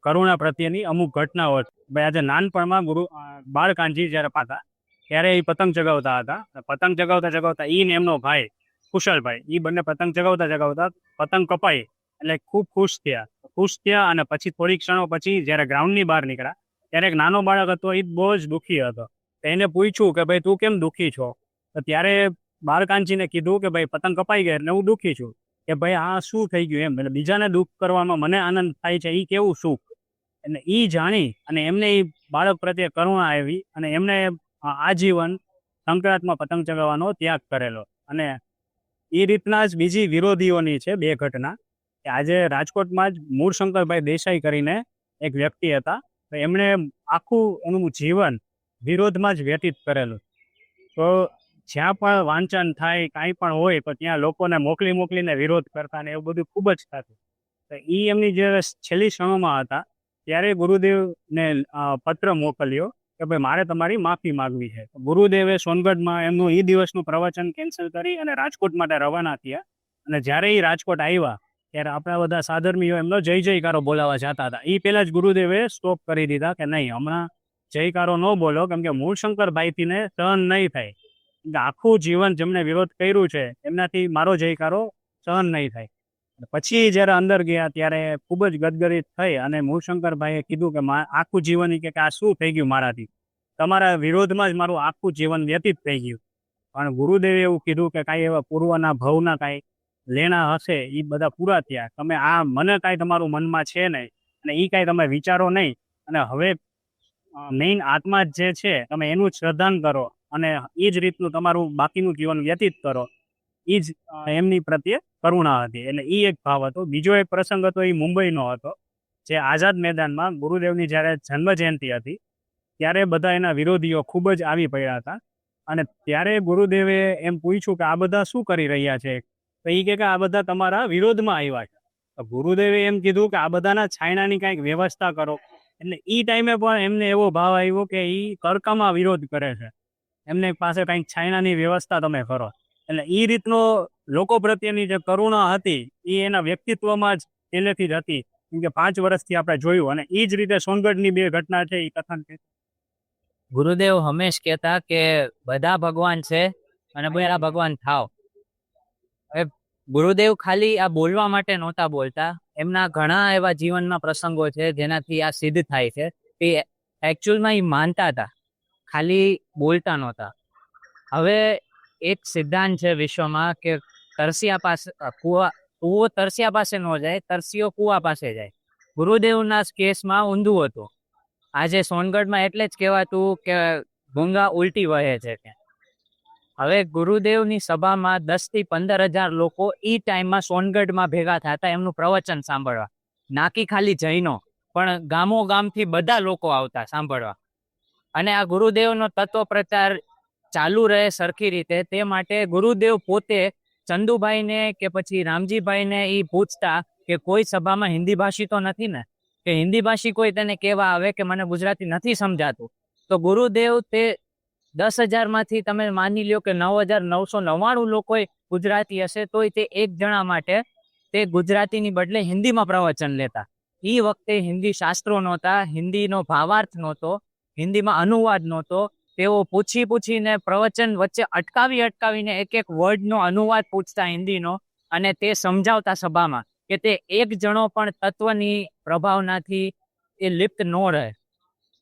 કરુણા પ્રત્યેની અમુક ઘટનાઓ. ભાઈ આજે નાનપણમાં બાળકાનજી જ્યારે પાતા ત્યારે એ પતંગ ચગાવતા હતા. પતંગ ચગાવતા ચગાવતા ઈ ને એમનો ભાઈ કુશલભાઈ, એ બંને પતંગ ચગાવતા ચગાવતા પતંગ કપાઈ એટલે ખૂબ ખુશ થયા અને પછી થોડીક ક્ષણો પછી જ્યારે ગ્રાઉન્ડની બહાર નીકળ્યા ત્યારે એક નાનો બાળક હતો, એ બહુ જ દુઃખી હતો. એને પૂછ્યું કે ભાઈ તું કેમ દુઃખી છો? તો ત્યારે બાળકાનજીને કીધું કે ભાઈ પતંગ કપાઈ ગયા એટલે હું દુઃખી છું. કે ભાઈ આ શું થઈ ગયું એમ, એટલે બીજાને દુઃખ કરવામાં મને આનંદ થાય છે, એ કેવું સુખ. એટલે એ જાણી અને એમને એ બાળક પ્રત્યે કરુણા આવી અને એમને આજીવન સંક્રાંતમાં પતંગ ચગાવવાનો ત્યાગ કરેલો. અને એ રીતના જ બીજી વિરોધીઓની છે બે ઘટના કે આજે રાજકોટમાં જ મૂળશંકરભાઈ દેસાઈ કરીને એક વ્યક્તિ હતા. તો એમણે આખું એનું જીવન વિરોધમાં જ વ્યતીત કરેલું. તો જ્યાં પણ વાંચન થાય કાંઈ પણ હોય તો ત્યાં લોકોને મોકલીને વિરોધ કરતા ને એવું બધું ખૂબ જ થતું. તો એ એમની જે છેલ્લી ક્ષણોમાં હતા ત્યારે ગુરુદેવને પત્ર મોકલ્યો કે ભાઈ મારે તમારી માફી માગવી છે. ગુરુદેવે સોનગઢમાં એમનું એ દિવસનું પ્રવચન કેન્સલ કરી અને રાજકોટ માટે રવાના થયા. અને જ્યારે એ રાજકોટ આવ્યા ત્યારે આપણા બધા સાધર્મીઓ એમનો જય જયકારો બોલાવવા જતા હતા. એ પહેલા જ ગુરુદેવે સ્ટોપ કરી દીધા કે નહીં, હમણાં જયકારો ન બોલો, કેમ કે મૂળશંકરભાઈથી ને સહન નહીં થાય. આખું જીવન જેમને વિરોધ કર્યું છે એમનાથી મારો જયકારો સહન નહીં થાય. પછી જ્યારે અંદર ગયા ત્યારે ખૂબ જ ગદગદિત થઈ અને મૂળશંકરભાઈએ કીધું કે આખું જીવન કે આ શું થઈ ગયું મારાથી, તમારા વિરોધમાં જ મારું આખું જીવન વ્યતીત થઈ ગયું. પણ ગુરુદેવે એવું કીધું કે કાંઈ એવા પૂર્વના ભવના કાંઈ લેણા હશે એ બધા પૂરા થયા. તમે આ મને કાંઈ તમારું મનમાં છે નહીં અને એ કાંઈ તમે વિચારો નહીં. અને હવે મેઇન આત્મા જે છે તમે એનું શ્રદ્ધાન કરો અને એ જ રીતનું તમારું બાકીનું જીવન વ્યતીત કરો. એ જ એમની પ્રત્યે કરુણા હતી. એટલે એ એક ભાવ હતો. બીજો એક પ્રસંગ હતો એ મુંબઈનો હતો, જે આઝાદ મેદાનમાં ગુરુદેવની જ્યારે જન્મ જયંતિ હતી ત્યારે બધા એના વિરોધીઓ ખૂબ જ આવી પડ્યા હતા. અને ત્યારે ગુરુદેવે એમ પૂછ્યું કે આ બધા શું કરી રહ્યા છે? તો એ કે આ બધા તમારા વિરોધમાં આવ્યા છે. તો ગુરુદેવે એમ કીધું કે આ બધાના છાયણાની કાંઈક વ્યવસ્થા કરો. એટલે એ ટાઈમે પણ એમને એવો ભાવ આવ્યો કે એ કડકામાં વિરોધ કરે છે, એમને પાસે કંઈક છાયણાની વ્યવસ્થા તમે કરો. એટલે એ રીતનો લોકો પ્રત્યેની જે કરુણા હતી એ એના વ્યક્તિત્વમાં જ પહેલેથી જ હતી. કેમ કે 5 વર્ષથી આપણે જોયું. અને એ જ રીતે સોનગઢની 2 ઘટના છે એ કથન છે. ગુરુદેવ હંમેશ કહેતા કે બધા ભગવાન છે અને બધા ભગવાન થાવ. હવે ગુરુદેવ ખાલી આ બોલવા માટે નહોતા બોલતા, એમના ઘણા એવા જીવનમાં પ્રસંગો છે જેનાથી આ સિદ્ધ થાય છે કે એકચ્યુઅલમાં એ માનતા હતા, ખાલી બોલતા નહોતા. હવે એક સિદ્ધાંત છે વિશ્વમાં કે તરસિયા પાસે કૂવો તરસિયા પાસે ન જાય, તરસિયો કૂવા પાસે જાય. ગુરુદેવના કેસમાં ઊંધું હતું. આજે સોનગઢમાં એટલે જ કહેવાતું કે ગંગા ઉલટી વહે છે. હવે ગુરુદેવની સભામાં 10 થી 15,000 લોકો એ ટાઈમમાં સોનગઢમાં ભેગા થતા એમનું પ્રવચન સાંભળવા. નાકી ખાલી જૈનો પણ ગામો ગામથી બધા લોકો આવતા સાંભળવા. અને આ ગુરુદેવનો તત્વ પ્રચાર ચાલુ રહે સરખી રીતે, તે માટે ગુરુદેવ પોતે ચંદુભાઈને કે પછી રામજીભાઈને એ પૂછતા કે કોઈ સભામાં હિન્દી ભાષી તો નથી ને, કે હિન્દી ભાષી કોઈ તેને કહેવા આવે કે મને ગુજરાતી નથી સમજાતું. તો ગુરુદેવ તે 10,000માંથી તમે માની લ્યો કે 9,999 લોકો ગુજરાતી હશે તોય તે એક જણા માટે તે ગુજરાતીની બદલે હિન્દીમાં પ્રવચન લેતા. એ વખતે હિન્દી શાસ્ત્રો નહોતા, હિન્દીનો ભાવાર્થ નહોતો, હિન્દીમાં અનુવાદ નહોતો. તેઓ પૂછીને પ્રવચન વચ્ચે અટકાવીને એક વર્ડનો અનુવાદ પૂછતા હિન્દીનો અને તે સમજાવતા સભામાં કે તે એક જણો પણ તત્વની પ્રભાવનાથી એ લિપ્ત ન રહે.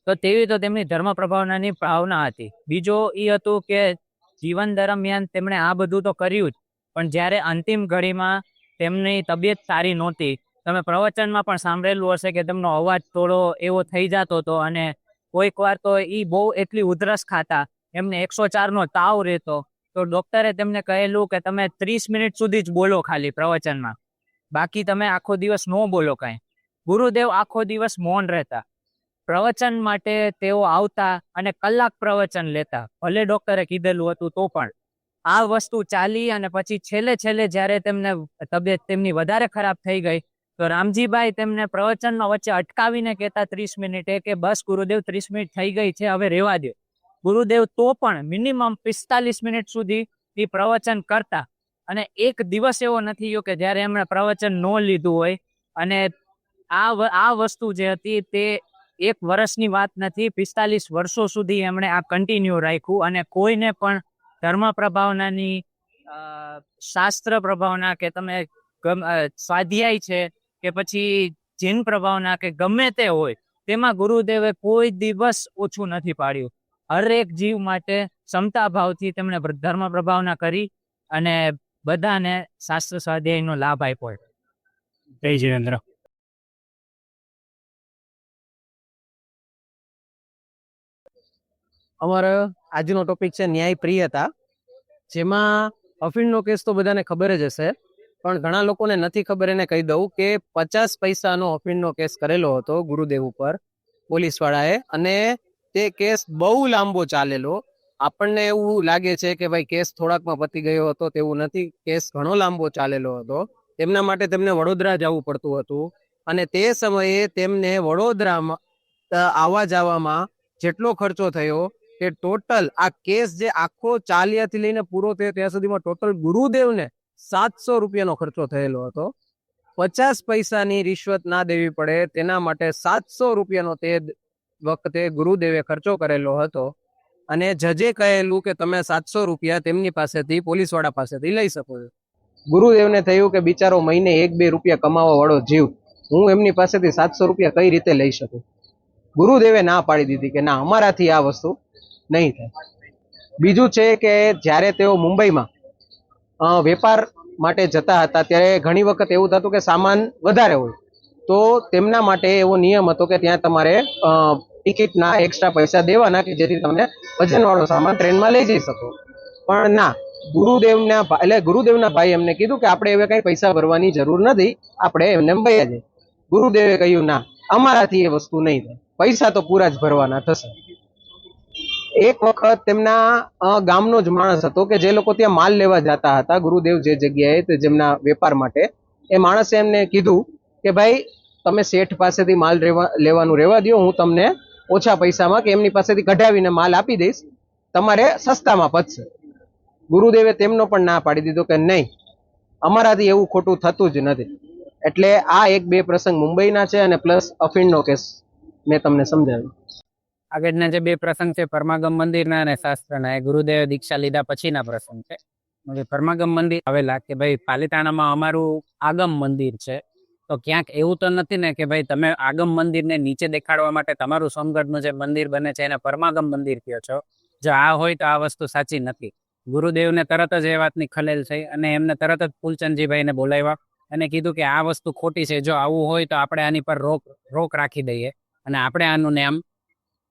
તો તેવી તો તેમની ધર્મ પ્રભાવનાની ભાવના હતી. બીજો એ હતું કે જીવન દરમિયાન તેમણે આ બધું તો કર્યું જ, પણ જ્યારે અંતિમ ઘડીમાં તેમની તબિયત સારી નહોતી, તમે પ્રવચનમાં પણ સાંભળેલું હશે કે તેમનો અવાજ થોડો એવો થઈ જતો હતો અને કોઈક વાર તો એ બહુ એટલી ઉધરસ ખાતા, એમને 104નો તાવ રહેતો. તો ડૉક્ટરે તેમને કહેલું કે તમે 30 મિનિટ સુધી જ બોલો ખાલી પ્રવચનમાં, બાકી તમે આખો દિવસ ન બોલો કાંઈ. ગુરુદેવ આખો દિવસ મૌન રહેતા. પ્રવચન માટે તેઓ આવતા અને કલાક પ્રવચન લેતા, ભલે ડૉક્ટરે કીધેલું હતું તો પણ. આ વસ્તુ ચાલી અને પછી છેલ્લે જ્યારે તેમને તબિયત તેમની વધારે ખરાબ થઈ ગઈ તો રામજીભાઈ તેમને પ્રવચનમાં વચ્ચે અટકાવીને કહેતા 30 મિનિટે કે બસ ગુરુદેવ 30 મિનિટ થઈ ગઈ છે, હવે રહેવા દે. ગુરુદેવ તો પણ મિનિમમ 45 મિનિટ સુધી એ પ્રવચન કરતા. અને એક દિવસ એવો નથી ગયો કે જ્યારે એમણે પ્રવચન ન લીધું હોય અને આ વસ્તુ જે હતી તે 1 વર્ષની વાત નથી, 45 વર્ષો સુધી એમણે આ કન્ટિન્યુ રાખ્યું અને કોઈને પણ ધર્મ પ્રભાવનાની શાસ્ત્ર પ્રભાવના કે તમે સ્વાધ્યાય છે કે પછી જીન પ્રભાવના કે ગમે તે હોય તેમાં ગુરુદેવે કોઈ દિવસ ઓછું નથી પાડ્યું. હરેક જીવ માટે ક્ષમતા ભાવથી તેમણે ધર્મ પ્રભાવના કરી અને બધાને શાસ્ત્ર સ્વાધ્યાયનો લાભ આપ્યો. જય જીનેન્દ્ર. અમારો આજનો ટોપિક છે ન્યાય પ્રિયતા, જેમાં અફીણનો કેસ તો બધાને ખબર જ હશે, પણ ઘણા લોકોને નથી ખબર. એને કહી દઉં કે 50 પૈસાનો અફીણનો કેસ કરેલો હતો ગુરુદેવ ઉપર પોલીસવાળાએ, અને તે કેસ બહુ લાંબો ચાલેલો. આપણને એવું લાગે છે કે ભાઈ કેસ થોડાકમાં પતી ગયો હતો, તેવું નથી. કેસ ઘણો લાંબો ચાલેલો હતો. તેમના માટે તેમને વડોદરા જવું પડતું હતું, અને તે સમયે તેમને વડોદરામાં આવવા જવામાં જેટલો ખર્ચો થયો કે ટોટલ આ કેસ જે આખો ચાલ્યાથી લઈને પૂરો થયો ત્યાં સુધીમાં ટોટલ ગુરુદેવને 700 રૂપિયાનો ખર્ચો થયેલો હતો. 50 પૈસાની રિશ્વત ના દેવી પડે તેના માટે 700 રૂપિયાનો તે વખતે ગુરુદેવે ખર્ચો કરેલો હતો. અને જજે કહેલું કે તમે 700 રૂપિયા તેમની પાસેથી, પોલીસવાળા પાસેથી લઈ શકો છો. ગુરુદેવને થયું કે બિચારો મહિને 1-2 રૂપિયા કમાવા વાળો જીવ, હું એમની પાસેથી 700 રૂપિયા કઈ રીતે લઈ શકું? ગુરુદેવે ના પાડી દીધી કે ના, અમારાથી આ વસ્તુ નહીં થાય. બીજું છે કે જ્યારે તેઓ મુંબઈમાં વેપાર માટે જતા હતા ત્યારે ઘણી વખત એવું થતું કે સામાન વધારે હોય, તો તેમના માટે એવો નિયમ હતો કે ત્યાં તમારે ટિકિટના એક્સ્ટ્રા પૈસા દેવાના કે જેથી તમે વજનવાળો સામાન ટ્રેનમાં લઈ જઈ શકો. પણ ના, ગુરુદેવના ભાઈ એમને કીધું કે આપણે હવે કઈ પૈસા ભરવાની જરૂર નથી, આપણે એમને ભૈયા જઈએ. ગુરુદેવે કહ્યું ના, અમારાથી એ વસ્તુ નહીં થાય, પૈસા તો પૂરા જ ભરવાના થશે. એક વખત તેમના ગામનો જ માણસ હતો કે જે લોકો ત્યાં માલ લેવા જતા હતા ગુરુદેવ જે જગ્યાએ, તે જેમના વેપાર માટે, એ માણસે એમને કીધું કે ભાઈ તમે શેઠ પાસેથી માલ લેવાનું રહેવા દો, હું તમને ઓછા પૈસામાં કે એમની પાસેથી કઢાવીને માલ આપી દઈશ, તમારે સસ્તામાં પચશે. ગુરુદેવે તેમનો પણ ના પાડી દીધો કે નહીં, અમારાથી એવું ખોટું થતું જ નથી. એટલે આ 1-2 પ્રસંગ મુંબઈના છે, અને પ્લસ અફીણનો કેસ મેં તમને સમજાવ્યું. આગળના જે 2 પ્રસંગ છે પરમાગમ મંદિરના અને શાસ્ત્રના, એ ગુરુદેવે દીક્ષા લીધા પછીના પ્રસંગ છે. પરમાગમ મંદિર આવેલા કે ભાઈ પાલીતાણામાં અમારું આગમ મંદિર છે, તો ક્યાંક એવું તો નથી ને કે ભાઈ તમે આગમ મંદિરને નીચે દેખાડવા માટે તમારું સોમગઢનું જે મંદિર બને છે એને પરમાગમ મંદિર કહો છો? જો આ હોય તો આ વસ્તુ સાચી નથી. ગુરુદેવને તરત જ એ વાતની ખલેલ થઈ અને એમને તરત જ ફૂલચંદજીભાઈને બોલાવ્યા અને કીધું કે આ વસ્તુ ખોટી છે, જો આવું હોય તો આપણે આની પર રોક રાખી દઈએ અને આપણે આનું નામ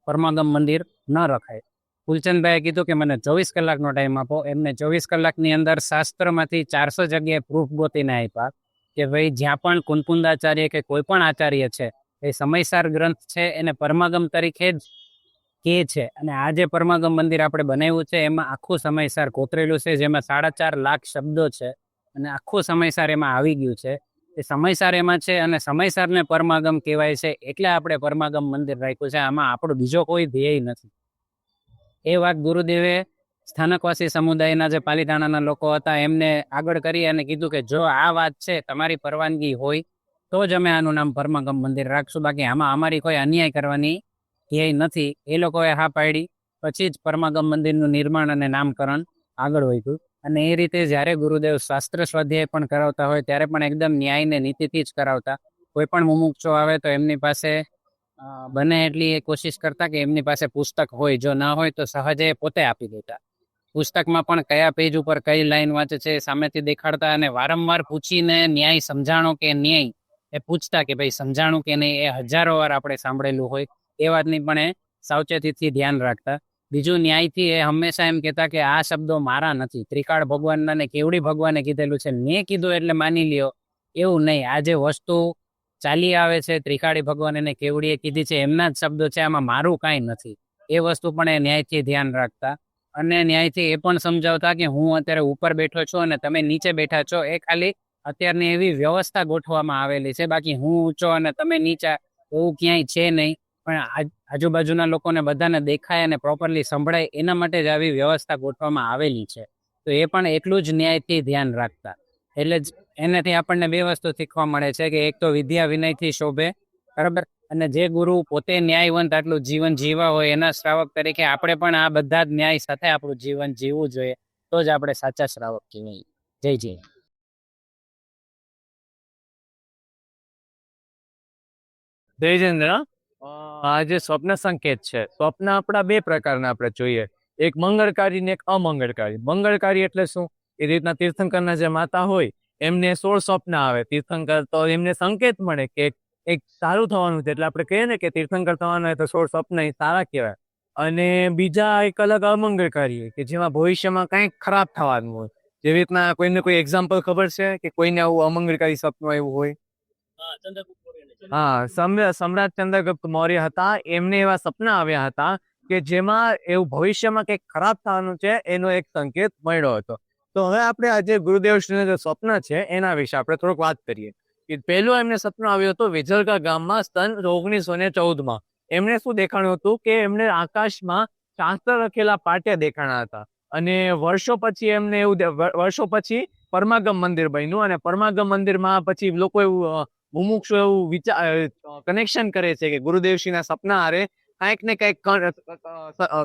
પરમાગમ મંદિર ન રખાય. ફૂલચંદભાઈએ કીધું કે મને 24 કલાકનો ટાઈમ આપો. એમને 24 કલાકની અંદર શાસ્ત્રમાંથી 400 જગ્યાએ પ્રૂફ ગોતીને આપ્યા કે ભાઈ જ્યાં પણ કુનકુંદાચાર્ય કે કોઈ પણ આચાર્ય છે એ સમયસાર ગ્રંથ છે એને પરમાગમ તરીકે જ કે છે. અને આ જે પરમાગમ મંદિર આપણે બનાવ્યું છે એમાં આખું સમયસાર કોતરેલું છે, જેમાં 4.5 લાખ શબ્દો છે અને આખું સમયસાર એમાં આવી ગયું છે. એ સમયસાર એમાં છે અને સમયસારને પરમાગમ કહેવાય છે, એટલે આપણે પરમાગમ મંદિર રાખ્યું છે. આમાં આપણો બીજો કોઈ ધ્યેય નથી. એ વાત ગુરુદેવે સ્થાનકવાસી સમુદાયના જે પાલીતાણાના લોકો હતા એમને આગળ કરી અને કીધું કે જો આ વાત છે, તમારી પરવાનગી હોય તો જ અમે આનું નામ પરમાગમ મંદિર રાખશું, બાકી આમાં અમારી કોઈ અન્યાય કરવાની ધ્યેય નથી. એ લોકોએ હા પાડી. પછી જ પરમાગમ મંદિરનું નિર્માણ અને નામકરણ આગળ વધ્યું. અને એ રીતે જ્યારે ગુરુદેવ શાસ્ત્ર સ્વાધ્યાય પણ કરાવતા હોય ત્યારે પણ એકદમ ન્યાય ને નીતિથી જ કરાવતા. કોઈ પણ મુમુક્ષો આવે તો એમની પાસે બને એટલી એ કોશિશ કરતા કે એમની પાસે પુસ્તક હોય, જો ના હોય તો સહજે પોતે આપી દેતા. પુસ્તકમાં પણ કયા પેજ ઉપર કઈ લાઈન વાંચે છે સામેથી દેખાડતા અને વારંવાર પૂછીને ન્યાય સમજાણો કે ન્યાય એ પૂછતા કે ભાઈ સમજાણું કે નહીં. એ 1000 વાર આપણે સાંભળેલું હોય, એ વાતની પણ એ સાવચેતીથી ધ્યાન રાખતા. બીજું, ન્યાયથી એ હંમેશા એમ કહેતા કે આ શબ્દો મારા નથી, ત્રિકાળ ભગવાનના ને કેવડી ભગવાને કીધેલું છે, મેં કીધું એટલે માની લ્યો, એવું નહીં. આ જે વસ્તુ ચાલી આવે છે ત્રિકાળી ભગવાન એને કેવડીએ કીધી છે, એમના જ શબ્દો છે, આમાં મારું કાંઈ નથી. એ વસ્તુ પણ એ ન્યાયથી ધ્યાન રાખતા અને ન્યાયથી એ પણ સમજાવતા કે હું અત્યારે ઉપર બેઠો છું અને તમે નીચે બેઠા છો, એ ખાલી અત્યારની એવી વ્યવસ્થા ગોઠવવામાં આવેલી છે, બાકી હું ઊંચો અને તમે નીચા એવું ક્યાંય છે નહીં. પણ આજુબાજુના લોકોને બધાને દેખાય અને પ્રોપરલી સંભળાય એના માટે જ આવી વ્યવસ્થા ગોઠવવામાં આવેલી છે. તો એ પણ એટલું જ ન્યાયથી ધ્યાન રાખતા. એટલે જ એનાથી આપણને બે વસ્તુ શીખવા મળે છે કે એક તો વિદ્યા વિનયથી શોભે, બરાબર, અને જે ગુરુ પોતે ન્યાયવંત આટલું જીવન જીવા હોય એના શ્રાવક તરીકે આપણે પણ આ બધા જ ન્યાય સાથે આપણું જીવન જીવવું જોઈએ, તો જ આપણે સાચા શ્રાવક કહેવાય. જય જય. જયજેન્દ્ર, આ જે સ્વપ્ન સંકેત છે, સ્વપ્ન આપણા બે પ્રકારના આપણે જોઈએ, એક મંગળકારી ને એક અમંગળકારી. મંગળકારી એટલે શું? એ રીતના તીર્થંકરના જે માતા હોય એમને 16 સ્વપ્ન આવે. તીર્થંકર તો એમને સંકેત મળે કે એક સારું થવાનું છે, એટલે આપણે કહીએ ને કે તીર્થંકર થવાનું હોય તો 16 સ્વપ્ન એ સારા કહેવાય. અને બીજા એક અલગ અમંગળકારી હોય કે જેમાં ભવિષ્યમાં કંઈક ખરાબ થવાનું હોય. જેવી રીતના કોઈને કોઈ એક્ઝામ્પલ ખબર છે કે કોઈને આવું અમંગળકારી સપનું આવ્યું હોય? હા, સમ્રાટ ચંદ્રગુપ્ત મૌર્ય હતા, એમને એવા સપના આવ્યા હતા કે જેમાં એવું ભવિષ્યમાં કંઈક ખરાબ થવાનું છે એનો એક સંકેત મળ્યો હતો. તો હવે આપણે આજે ગુરુદેવશ્રીના જે સ્વપ્ન છે એના વિશે આપણે થોડુંક વાત કરીએ. કે પહેલું એમને સપનું આવ્યું હતું વિજલકા ગામમાં સન 1914માં. એમને શું દેખાણું હતું કે એમને આકાશમાં શાસ્ત્ર લખેલા પાટિયા દેખાણા હતા. અને વર્ષો પછી પરમાગમ મંદિર બન્યું, અને પરમાગમ મંદિરમાં પછી લોકો એવું મુમુક્ષુ એવું કનેક્શન કરે છે કે ગુરુદેવશ્રીના સપના હારે કંઈક ને કંઈક